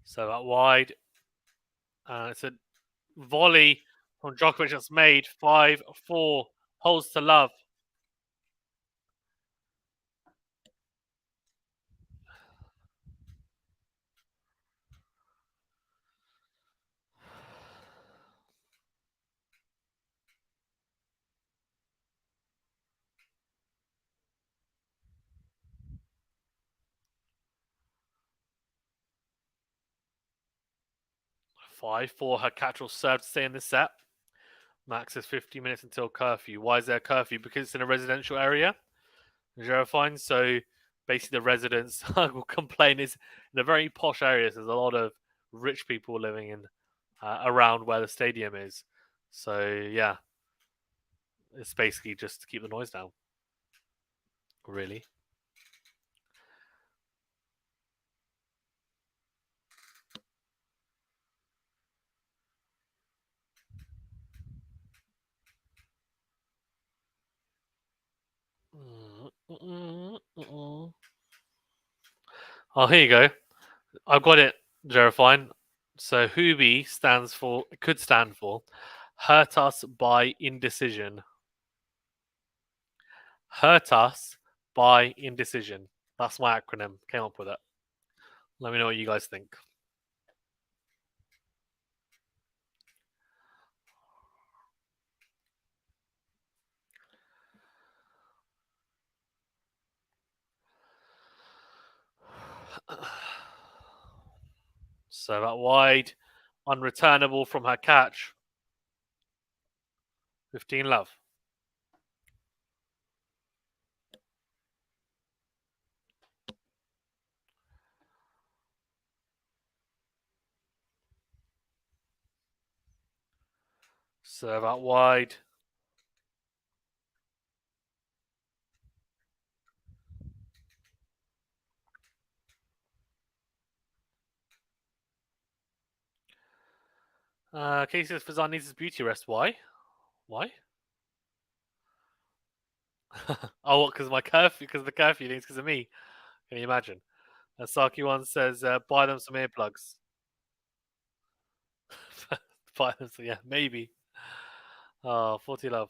So that wide. It's a volley from Djokovic that's made 5-4. Holds to love. Five four. Hurkacz will serve to stay in this set. Max is 50 minutes until curfew. Why is there a curfew? Because it's in a residential area. Fine. So basically, the residents will complain. Is in a very posh area. So there's a lot of rich people living in around where the stadium is. So yeah, it's basically just to keep the noise down. Really. Oh, here you go. I've got it, Jerofine. So Hubie could stand for hurt us by indecision. Hurt us by indecision. That's my acronym. Came up with it. Let me know what you guys think. So that wide, unreturnable from Hurkacz. 15 love. Serve out wide. Casey says Fazan needs his beauty rest. Why? Why? Oh, because my curfew, because the curfew things, because of me. Can you imagine? Saki one says, buy them some earplugs. Buy them some, yeah, maybe. Oh, 40 love.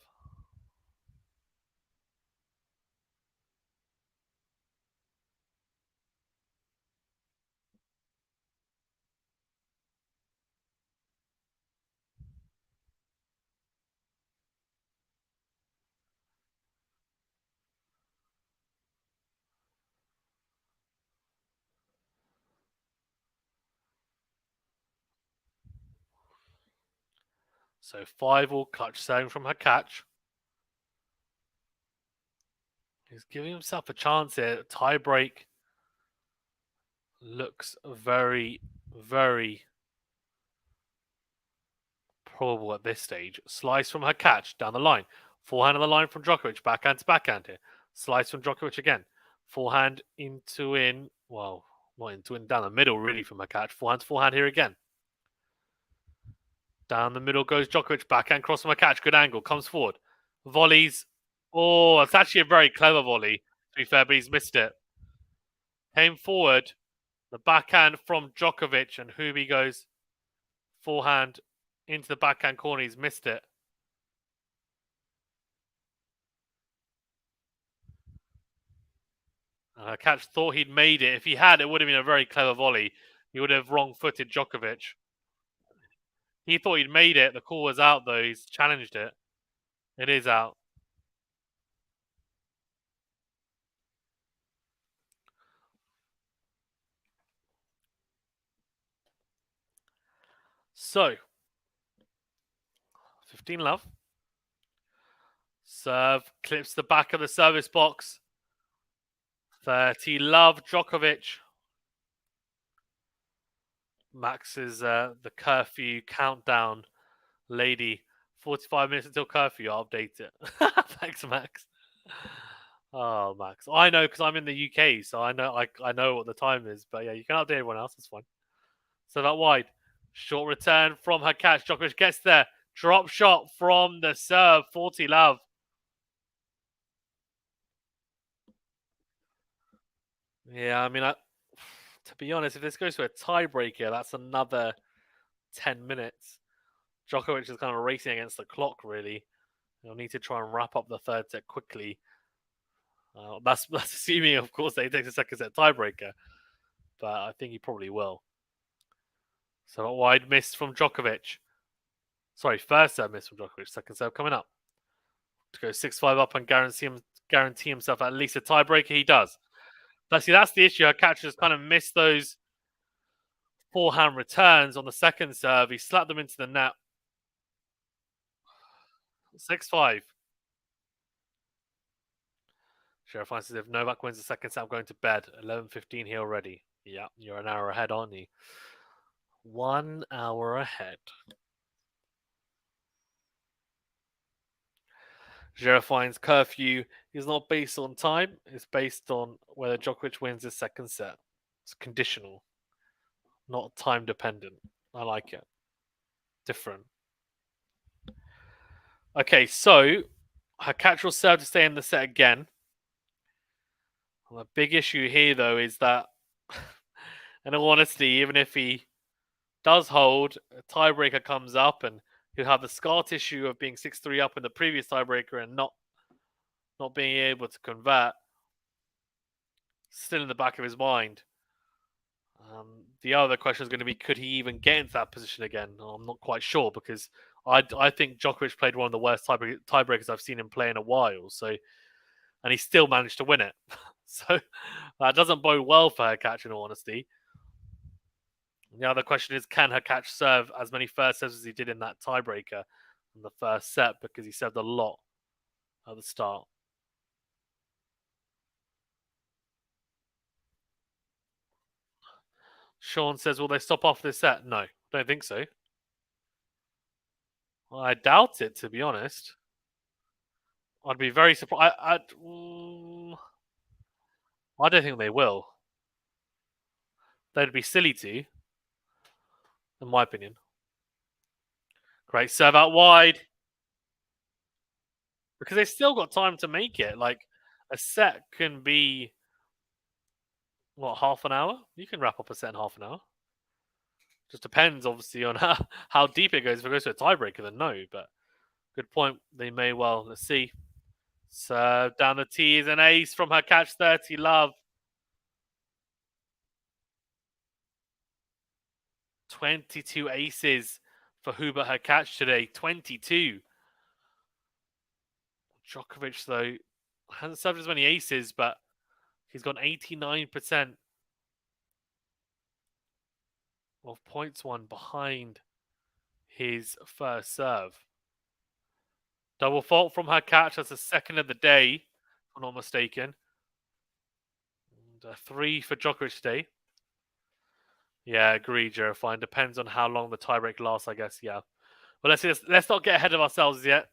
So 5 all catch, serving from Hurkacz. He's giving himself a chance here. Tiebreak looks very, very probable at this stage. Slice from Hurkacz down the line. Forehand on the line from Djokovic. Backhand to backhand here. Slice from Djokovic again. Forehand into in. Well, not into in. Down the middle, really, from Hurkacz. Forehand to forehand here again. Down the middle goes Djokovic. Backhand cross from Hurkacz. Good angle. Comes forward. Volleys. Oh, it's actually a very clever volley, to be fair, but he's missed it. Came forward. The backhand from Djokovic, and Hubie goes forehand into the backhand corner. He's missed it. Hurkacz thought he'd made it. If he had, it would have been a very clever volley. He would have wrong-footed Djokovic. He thought he'd made it. The call was out, though. He's challenged it. It is out. So, 15 love. Serve clips the back of the service box. 30 love, Djokovic. Max is the curfew countdown lady. 45 minutes until curfew. I'll update it. Thanks, Max. Oh, Max. I know because I'm in the UK, so I know what the time is. But yeah, you can update everyone else. That's fine. So that wide. Short return from Hurkacz. Djokovic gets there. Drop shot from the serve. 40 love. Yeah, I mean, to be honest, if this goes to a tiebreaker, that's another 10 minutes. Djokovic is kind of racing against the clock, really. He'll need to try and wrap up the third set quickly. That's assuming, of course, that he takes a second set tiebreaker. But I think he probably will. So a wide miss from Djokovic. Sorry, first serve miss from Djokovic. Second serve coming up. To go 6-5 up and guarantee himself at least a tiebreaker, he does. But see, that's the issue. Hurkacz has kind of missed those forehand returns on the second serve. He slapped them into the net. 6-5. Sheriff finds as if Novak wins the second set, I'm going to bed. 11:15 here already. Yeah, you're an hour ahead, aren't you? 1 hour ahead. Sheriff finds curfew is not based on time. It's based on whether Djokovic wins the second set. It's conditional, not time dependent. I like it. Different. Okay, so Hurkacz will serve to stay in the set again. Well, the big issue here, though, is that, in all honesty, even if he does hold, a tiebreaker comes up, and he'll have the scar tissue of being 6-3 up in the previous tiebreaker and not being able to convert. Still in the back of his mind. The other question is going to be, could he even get into that position again? I'm not quite sure, because I think Djokovic played one of the worst tiebreakers I've seen him play in a while. So, and he still managed to win it. So that doesn't bode well for Hurkacz, in all honesty. The other question is, can Hurkacz serve as many first serves as he did in that tiebreaker in the first set? Because he served a lot at the start. Sean says, will they stop off this set? No, don't think so. Well, I doubt it, to be honest. I'd be very surprised. I don't think they will. They'd be silly to, in my opinion. Great serve out wide. Because they've still got time to make it. Like, a set can be, what, half an hour? You can wrap up a set in half an hour. Just depends, obviously, on how deep it goes. If it goes to a tiebreaker, then no. But good point. They may well. Let's see. Serve down the tee is an ace from Hurkacz. 30 love. 22 aces for Hubert Hurkacz today. 22. Djokovic, though, hasn't served as many aces, but he's got 89% of points won behind his first serve. Double fault from Hurkacz. That's the second of the day. I'm not mistaken. And 3 for Djokovic today. Yeah, agreed, Joe. Fine. Depends on how long the tiebreak lasts, I guess. Yeah. But let's not get ahead of ourselves yet.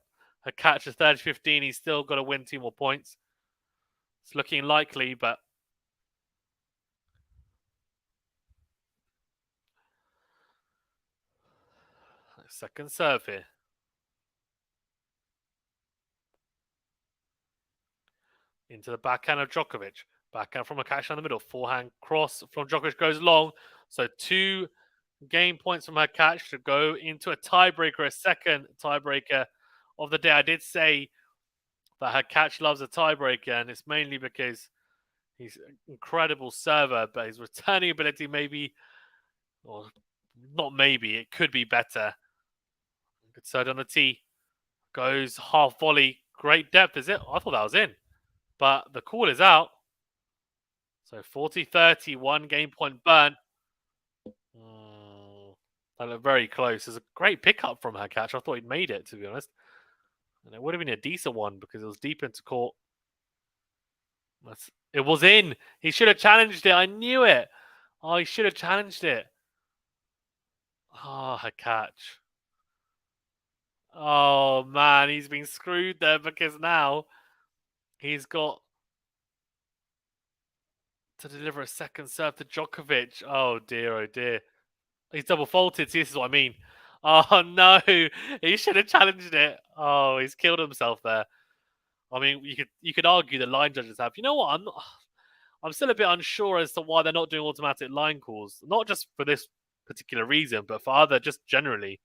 Hurkacz is 30-15. He's still got to win 2 more points. It's looking likely, but second serve here. Into the backhand of Djokovic. Backhand from Hurkacz in the middle. Forehand cross from Djokovic goes long. So 2 game points from Hurkacz to go into a tiebreaker, a second tiebreaker of the day. I did say that Hurkacz loves a tiebreaker, and it's mainly because he's an incredible server, but his returning ability maybe, or not maybe, it could be better. Good serve on the tee. Goes half volley. Great depth, is it? I thought that was in. But the call is out. So 40-30, 1 game point burn. That looked very close. It's a great pickup from Hurkacz. I thought he'd made it, to be honest. And it would have been a decent one because it was deep into court. It was in. He should have challenged it. I knew it. Oh, he should have challenged it. Oh, Hurkacz. Oh, man. He's been screwed there because now he's got to deliver a second serve to Djokovic. Oh, dear. Oh, dear. He's double faulted. See, this is what I mean. Oh, no. He should have challenged it. Oh, he's killed himself there. I mean, you could argue the line judges have. You know what? I'm still a bit unsure as to why they're not doing automatic line calls. Not just for this particular reason, but for other, just generally.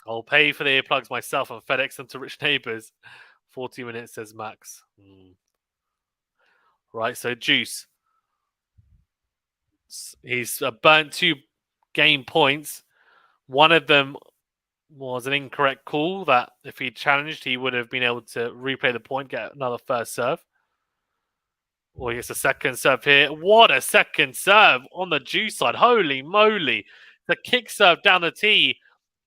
I'll pay for the earplugs myself and FedEx them to rich neighbors. 40 minutes, says Max. Right, so Juice. He's burnt 2 game points. One of them was an incorrect call that if he challenged, he would have been able to replay the point, get another first serve. Or he gets a second serve here. What a second serve on the Juice side. Holy moly. The kick serve down the tee.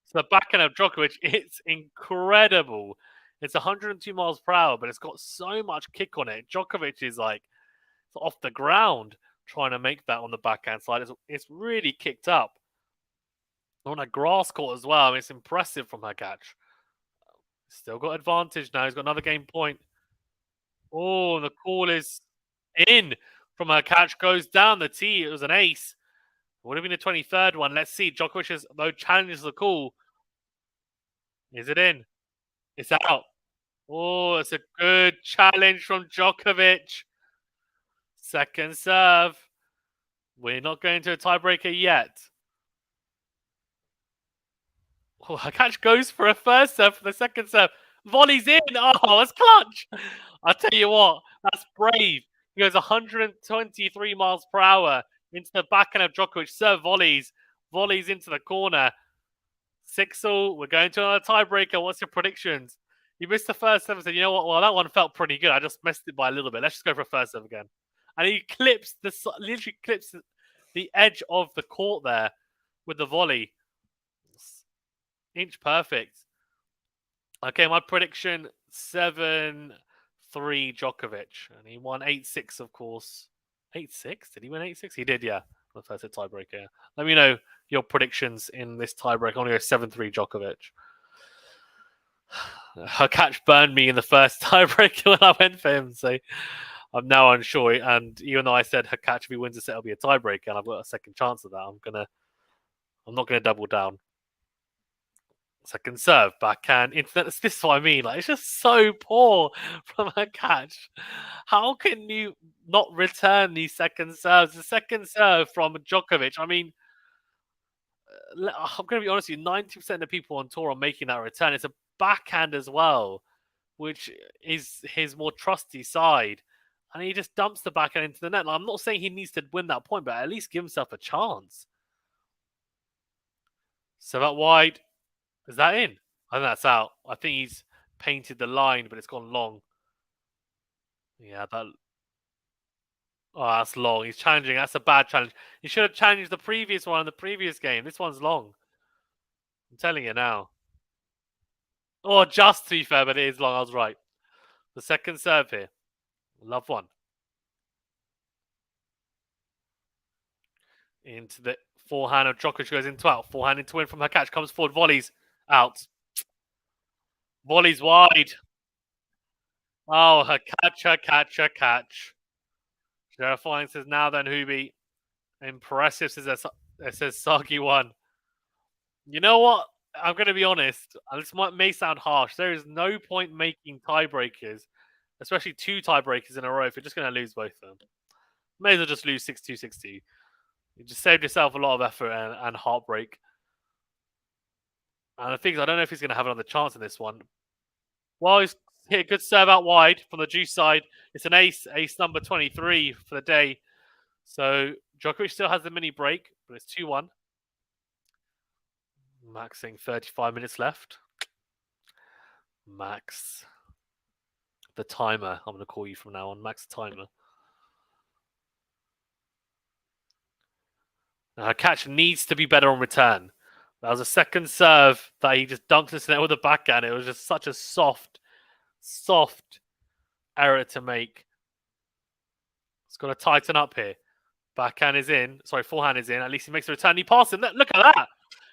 So the backhand of Djokovic, it's incredible. It's 102 miles per hour, but it's got so much kick on it. Djokovic is like off the ground trying to make that on the backhand side. It's really kicked up. On a grass court as well. I mean, it's impressive from Hurkacz. Still got advantage now. He's got another game point. Oh, the call is in from Hurkacz. Goes down the tee. It was an ace. Would have been the 23rd one. Let's see. Djokovic has, though, challenges the call. Is it in? It's out. Oh, it's a good challenge from Djokovic. Second serve. We're not going to a tiebreaker yet. Oh, Hurkacz goes for a first serve for the second serve. Volley's in. Oh, it's clutch. I'll tell you what, that's brave. He goes 123 miles per hour into the backhand of Djokovic. Serve volleys. Volleys into the corner. 6-all. We're going to another tiebreaker. What's your predictions? You missed the first serve and said, you know what? Well, that one felt pretty good. I just messed it by a little bit. Let's just go for a first serve again. And he literally clips the edge of the court there with the volley. Inch perfect. Okay, my prediction 7-3 Djokovic. And he won 8-6, of course. 8-6? Did he win 8-6? He did, yeah. The first tiebreaker. Let me know your predictions in this tiebreak. I'm going to go 7-3 Djokovic. Hurkacz burned me in the first tiebreaker when I went for him, so I'm now unsure. And even though I said Hurkacz, if he wins the set, it'll be a tiebreaker, and I've got a second chance of that, I'm not going to double down. Second serve, backhand, internet. This is what I mean. Like, it's just so poor from Hurkacz. How can you not return these second serves? The second serve from Djokovic. I mean, I'm going to be honest with you. 90% of the people on tour are making that return. It's a backhand as well, which is his more trusty side, and he just dumps the backhand into the net. Like, I'm not saying he needs to win that point, but at least give himself a chance. So that wide. Is that in? I think that's out. I think he's painted the line, but it's gone long. Yeah, that. Oh, that's long. He's challenging. That's a bad challenge. He should have challenged the previous one in the previous game. This one's long. I'm telling you now. Oh, just to be fair, but it is long. I was right. The second serve here. Love one. Into the forehand of Djokovic, goes into out. Forehand into win from Hurkacz. Comes forward, volleys. Out. Volleys wide. Oh, Hurkacz. Terrifying says now then, Hubie. Impressive says it says Sagi won. You know what? I'm going to be honest. And this may sound harsh. There is no point making tiebreakers, especially 2 tiebreakers in a row, if you're just going to lose both of them. May as well just lose 6-2, 6-2. You just saved yourself a lot of effort and heartbreak. And the thing is, I don't know if he's going to have another chance in this one. Well, he's hit a good serve out wide from the juice side. It's an ace number 23 for the day. So Djokovic still has the mini break, but it's 2-1. Max saying 35 minutes left. Max, the timer. I'm going to call you from now on. Max, the timer. Now, Hurkacz needs to be better on return. That was a second serve that he just dunked this net with a backhand. It was just such a soft error to make. It's got to tighten up here. Backhand is in. Sorry, forehand is in. At least he makes a return. He passes him. Look at that.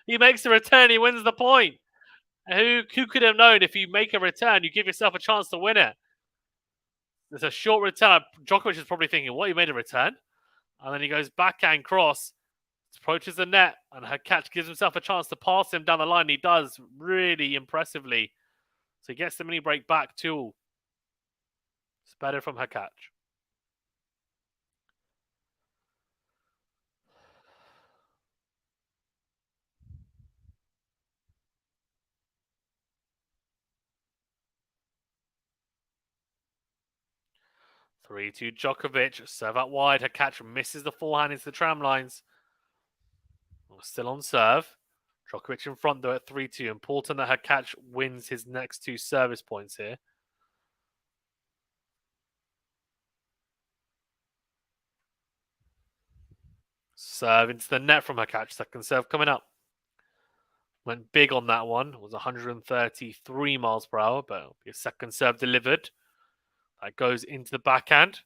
He makes the return. He wins the point. Who could have known if you make a return, you give yourself a chance to win it? There's a short return. Djokovic is probably thinking, what, you made a return? And then he goes backhand cross, approaches the net, and Hurkacz gives himself a chance to pass him down the line. He does really impressively. So he gets the mini break back too. It's better from Hurkacz. Three to Djokovic. Serve out wide. Hurkacz misses the forehand into the tram lines. Still on serve. Djokovic in front though at 3-2. Important that Hurkacz wins his next 2 service points here. Serve into the net from Hurkacz. Second serve coming up. Went big on that one. It was 133 miles per hour, but it'll be a second serve delivered. That goes into the backhand.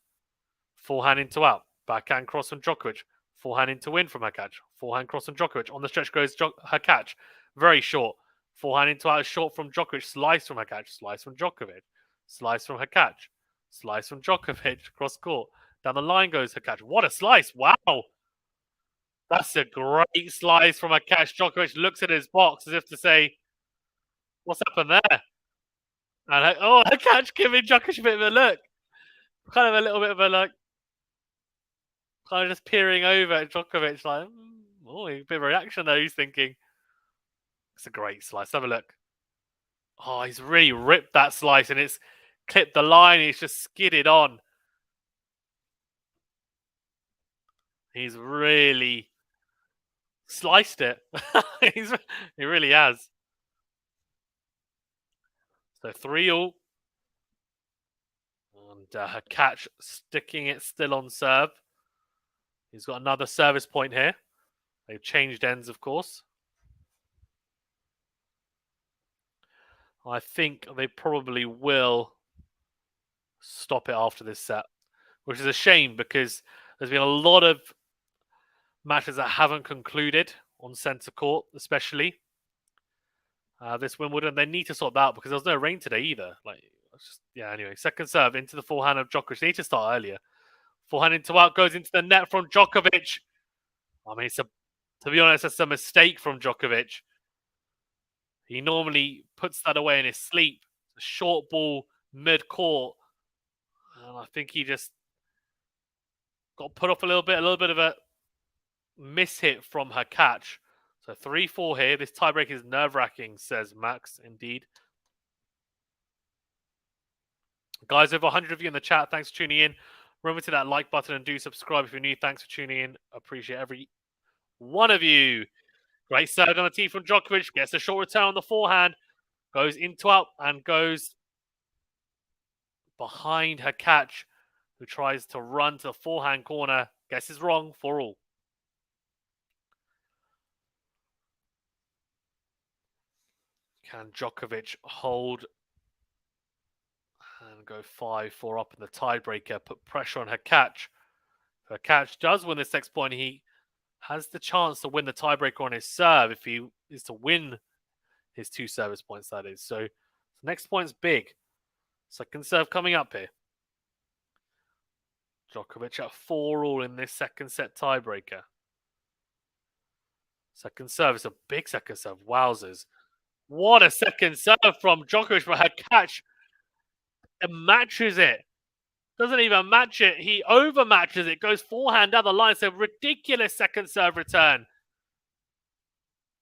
Forehand into out. Backhand cross from Djokovic. Forehand into win from Hurkacz. Forehand cross from Djokovic. On the stretch goes Hurkacz. Very short. Forehand into out is short from Djokovic. Slice from Hurkacz. Slice from Djokovic. Slice from Hurkacz. Slice from Djokovic. Cross court. Down the line goes Hurkacz. What a slice. Wow. That's a great slice from Hurkacz. Djokovic looks at his box as if to say, what's happened there? And Hurkacz giving Djokovic a bit of a look. Kind of a little bit of a like, kind of just peering over at Djokovic like, oh, a bit of a reaction there, he's thinking. It's a great slice. Have a look. Oh, he's really ripped that slice and it's clipped the line. He's just skidded on. He's really sliced it. He really has. So 3-all. And Hurkacz sticking it still on serve. He's got another service point here. They've changed ends, of course. I think they probably will stop it after this set, which is a shame because there's been a lot of matches that haven't concluded on centre court, especially this Wimbledon. They need to sort that out because there was no rain today either. Anyway, second serve into the forehand of Djokovic. They need to start earlier. Forehand into out, goes into the net from Djokovic. I mean, to be honest, it's a mistake from Djokovic. He normally puts that away in his sleep. A short ball mid-court. And I think he just got put off a little bit of a miss-hit from Hurkacz. So 3-4 here. This tiebreak is nerve-wracking, says Max, indeed. Guys, over 100 of you in the chat. Thanks for tuning in. Remember to that like button and do subscribe if you're new. Thanks for tuning in. Appreciate every one of you. Great serve on the tee from Djokovic. Gets a short return on the forehand. Goes into out and goes behind Hurkacz, who tries to run to the forehand corner. Guesses wrong, 4-all. Can Djokovic hold and go 5-4 up in the tiebreaker, put pressure on Hurkacz. Hurkacz does win this next point. He has the chance to win the tiebreaker on his serve if he is to win his 2 service points, that is. So the next point's big. Second serve coming up here. Djokovic at 4-all in this second set tiebreaker. Second serve is a big second serve. Wowzers. What a second serve from Djokovic, for Hurkacz. It matches it. Doesn't even match it. He overmatches it. Goes forehand down the line. It's a ridiculous second serve return.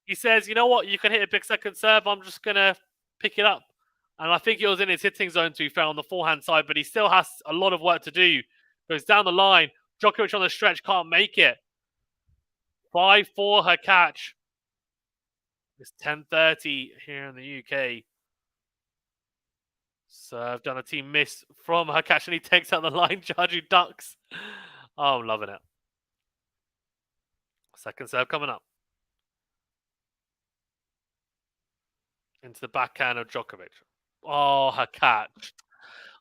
He says, you know what? You can hit a big second serve. I'm just going to pick it up. And I think it was in his hitting zone to be fair on the forehand side, but he still has a lot of work to do. Goes down the line. Djokovic on the stretch can't make it. 5-4 Hurkacz. It's 10:30 here in the UK. Serve down a team miss from Hurkacz, and he takes out the line charge, who ducks. Oh, I'm loving it. Second serve coming up. Into the backhand of Djokovic. Oh, Hurkacz.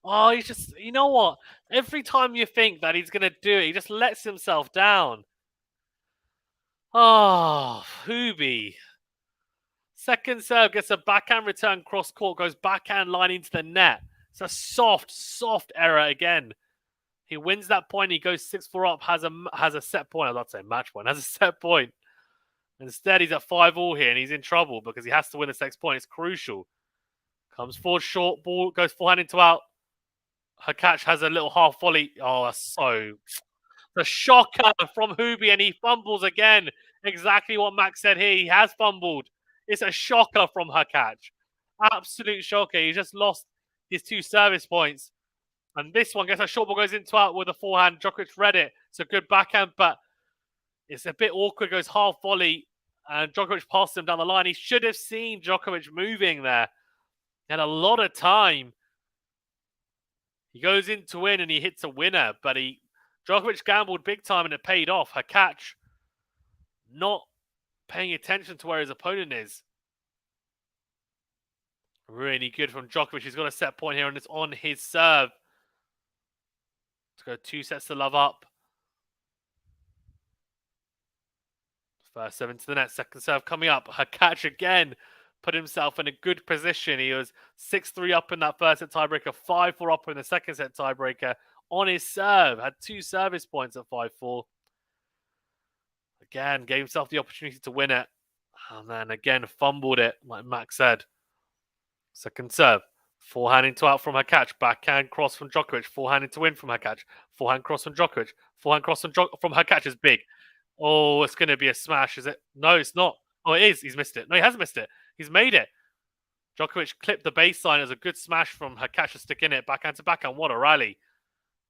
Oh, he's just, you know what? Every time you think that he's going to do it, he just lets himself down. Oh, Hubie. Second serve gets a backhand return cross court, goes backhand line into the net. It's a soft error again. He wins that point. He goes 6-4 up, has a set point. I'd not say match point, has a set point. Instead, he's at 5-all here, and he's in trouble because he has to win this next point. It's crucial. Comes forward, short ball, goes forehand into out. Hurkacz has a little half volley. Oh, that's so... The shocker from Hubie, and he fumbles again. Exactly what Max said here. He has fumbled. It's a shocker from Hurkacz. Absolute shocker. He just lost his 2 service points. And this one gets a short ball, goes into out with a forehand. Djokovic read it. It's a good backhand, but it's a bit awkward. Goes half volley, and Djokovic passed him down the line. He should have seen Djokovic moving there. He had a lot of time. He goes in to win, and he hits a winner, but Djokovic gambled big time, and it paid off. Hurkacz not paying attention to where his opponent is. Really good from Djokovic. He's got a set point here, and it's on his serve. Let's go 2 sets to love up. First serve into the net. Second serve coming up. Hurkacz again put himself in a good position. He was 6-3 up in that first set tiebreaker, 5-4 up in the second set tiebreaker on his serve. Had 2 service points at 5-4. Again, gave himself the opportunity to win it. And then again, fumbled it, like Max said. Second serve. Forehand into out from Hurkacz. Backhand cross from Djokovic. Forehand into win from Hurkacz. Forehand cross from Djokovic. Forehand cross from Hurkacz is big. Oh, it's going to be a smash, is it? No, it's not. Oh, it is. He's missed it. No, he hasn't missed it. He's made it. Djokovic clipped the baseline as a good smash from Hurkacz to stick in it. Backhand to backhand. What a rally.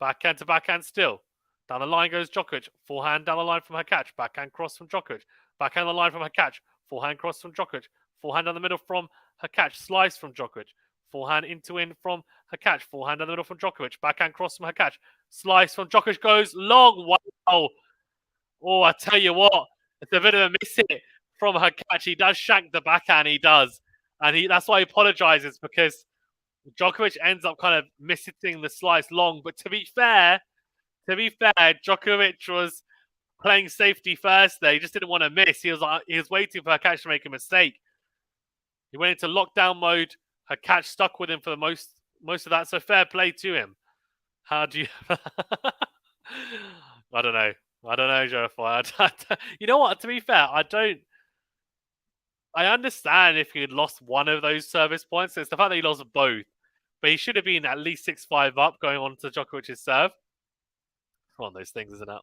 Backhand to backhand still. Down the line goes Djokovic. Forehand down the line from Hurkacz. Backhand cross from Djokovic. Backhand on the line from Hurkacz. Forehand cross from Djokovic. Forehand down the middle from Hurkacz. Slice from Djokovic. Forehand into in from Hurkacz. Forehand down the middle from Djokovic. Backhand cross from Hurkacz. Slice from Djokovic goes long. Wow. Oh, I tell you what. It's a bit of a miss hit from Hurkacz. He does shank the backhand. He does. And that's why he apologizes, because Djokovic ends up kind of missing the slice long. But to be fair, Djokovic was playing safety first there. He just didn't want to miss. He was waiting for Hurkacz to make a mistake. He went into lockdown mode. Hurkacz stuck with him for the most of that. So fair play to him. How do you... I don't know, Joe. You know what? To be fair, I understand if he had lost one of those service points. It's the fact that he lost both. But he should have been at least 6-5 up going on to Djokovic's serve. It's one of those things, isn't it?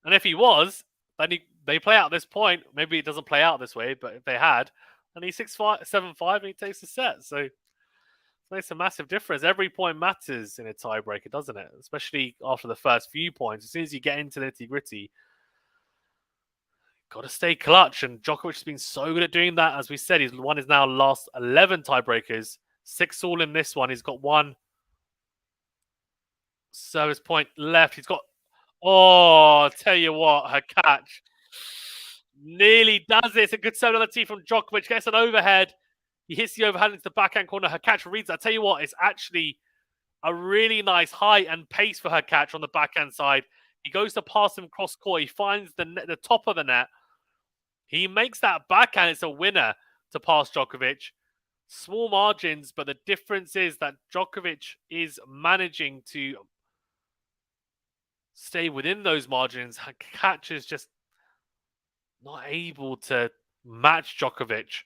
And if he was, then they play out this point. Maybe it doesn't play out this way, but if they had, then he's 6-5, 7-5, and he takes the set. So it makes a massive difference. Every point matters in a tiebreaker, doesn't it? Especially after the first few points. As soon as you get into the nitty-gritty, got to stay clutch. And Djokovic has been so good at doing that. As we said, he's won his now last 11 tiebreakers. 6-all in this one. He's got 1 service point left. He's got... Oh, I'll tell you what, Hurkacz nearly does it. It's a good serve on the tee from Djokovic. Gets an overhead. He hits the overhand into the backhand corner. Hurkacz reads that. I tell you what, it's actually a really nice height and pace for Hurkacz on the backhand side. He goes to pass him cross court. He finds the top of the net. He makes that backhand. It's a winner to pass Djokovic. Small margins, but the difference is that Djokovic is managing to stay within those margins. Hurkacz is just not able to match Djokovic.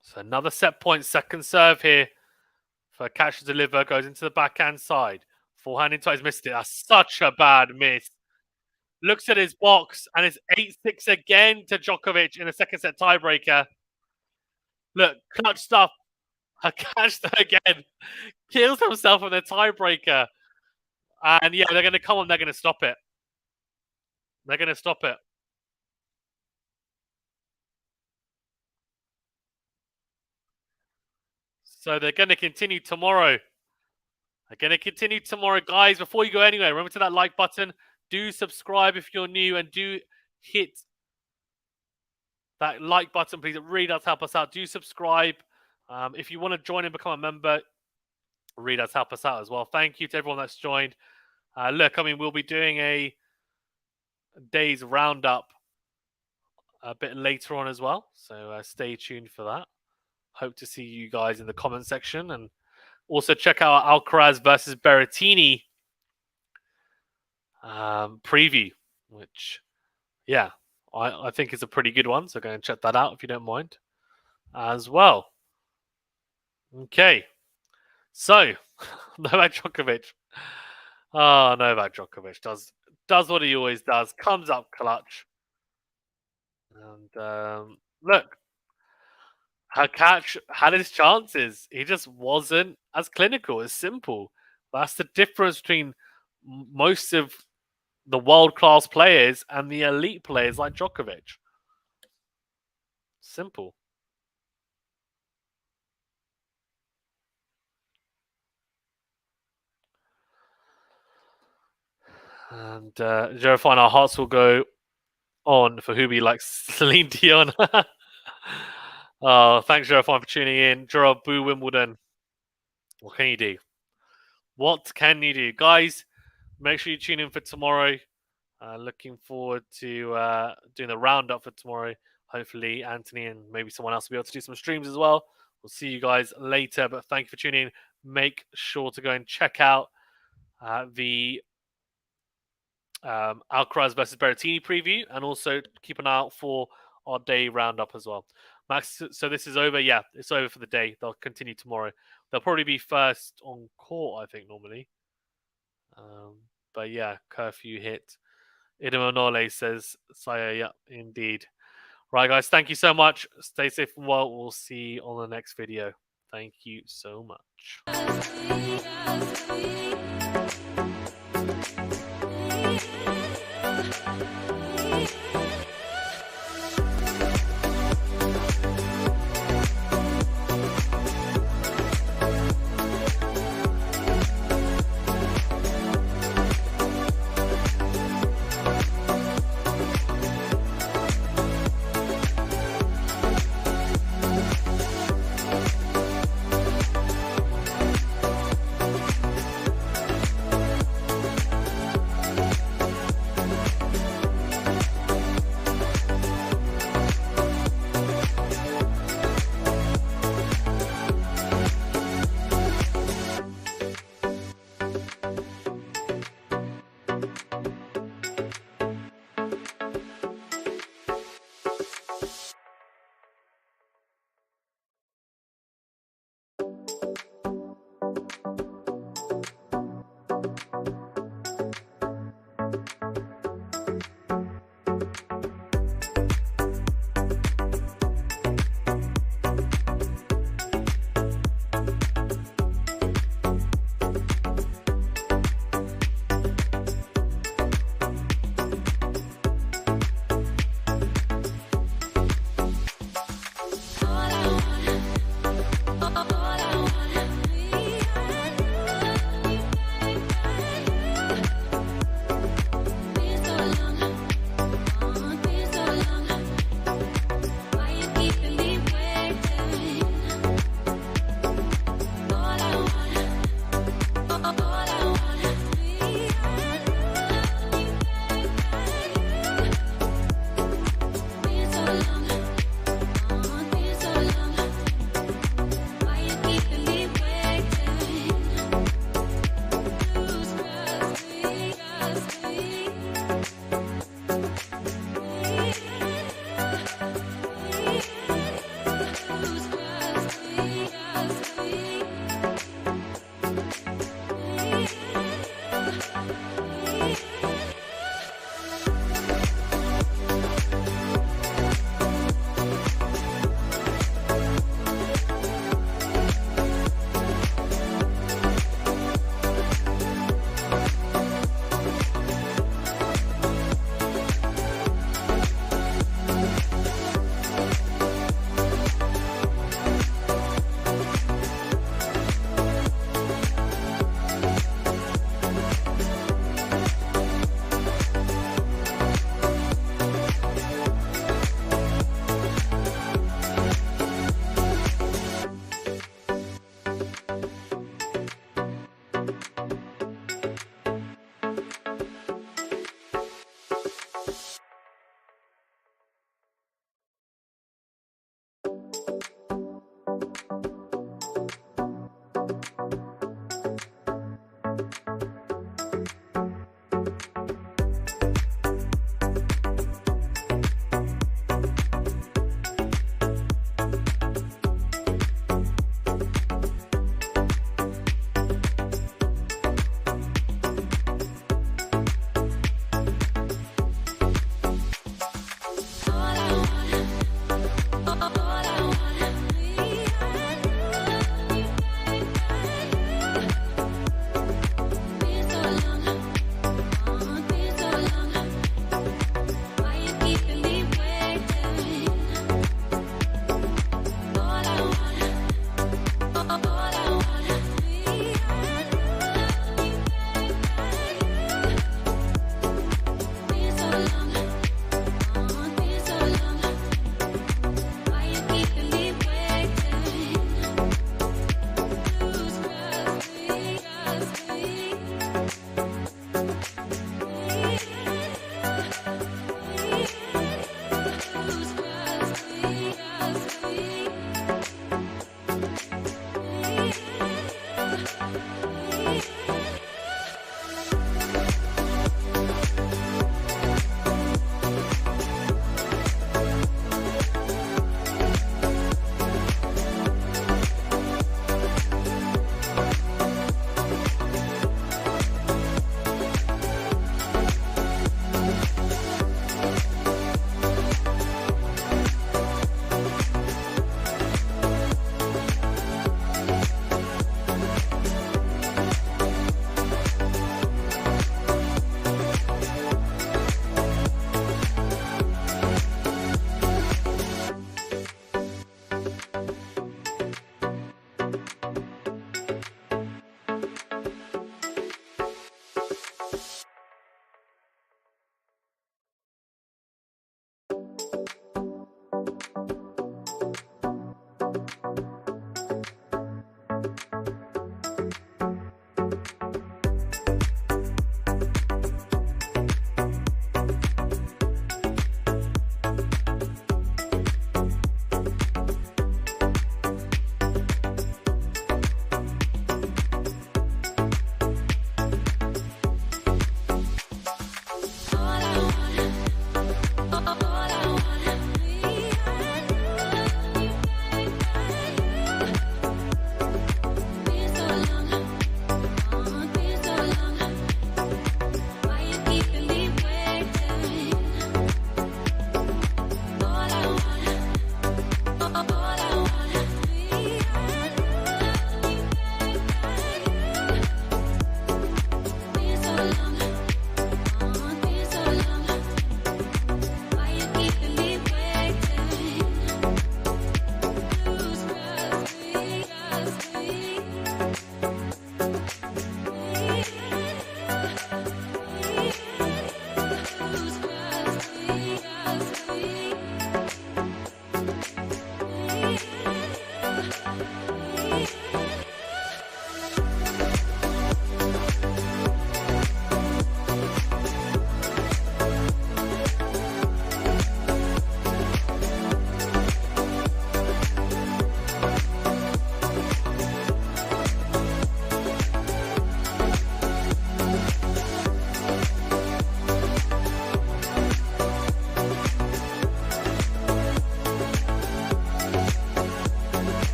So another set point, second serve here for Hurkacz to deliver. Goes into the backhand side. Forehand into he's missed it. That's such a bad miss. Looks at his box, and it's 8-6 again to Djokovic in a second set tiebreaker. Look, clutch stuff. Hurkacz again kills himself in the tiebreaker. And yeah, they're going to come on. They're going to stop it. They're going to stop it. So they're going to continue tomorrow. They're going to continue tomorrow. Guys, before you go anywhere, remember to that like button. Do subscribe if you're new, and do hit that like button, please. It really does help us out. Do subscribe. If you want to join and become a member, it really does help us out as well. Thank you to everyone that's joined. Look, I mean, we'll be doing a day's roundup a bit later on as well. So stay tuned for that. Hope to see you guys in the comment section. And also check out our Alcaraz versus Berrettini preview, which, yeah, I think is a pretty good one. So go and check that out if you don't mind as well. Okay. So, Novak Djokovic. Oh, Novak Djokovic does what he always does. Comes up clutch. And look, Hurkacz had his chances. He just wasn't as clinical. It's simple. That's the difference between most of the world-class players and the elite players like Djokovic. Simple. And Joe, fine, our hearts will go on for Hubie like Celine Dion. Oh, thanks, Joe, for tuning in. Gerard, boo Wimbledon. What can you do? What can you do? Guys, make sure you tune in for tomorrow. Looking forward to doing the roundup for tomorrow. Hopefully, Anthony and maybe someone else will be able to do some streams as well. We'll see you guys later. But thank you for tuning in. Make sure to go and check out the Alcaraz versus Berrettini preview, and also keep an eye out for our day roundup as well. Max, so this is over. Yeah, it's over for the day. They'll continue tomorrow. They'll probably be first on court, I think, normally. But yeah, curfew hit. Idamonole says, Saya, yeah, indeed. Right, guys, thank you so much. Stay safe and well. We'll see you on the next video. Thank you so much.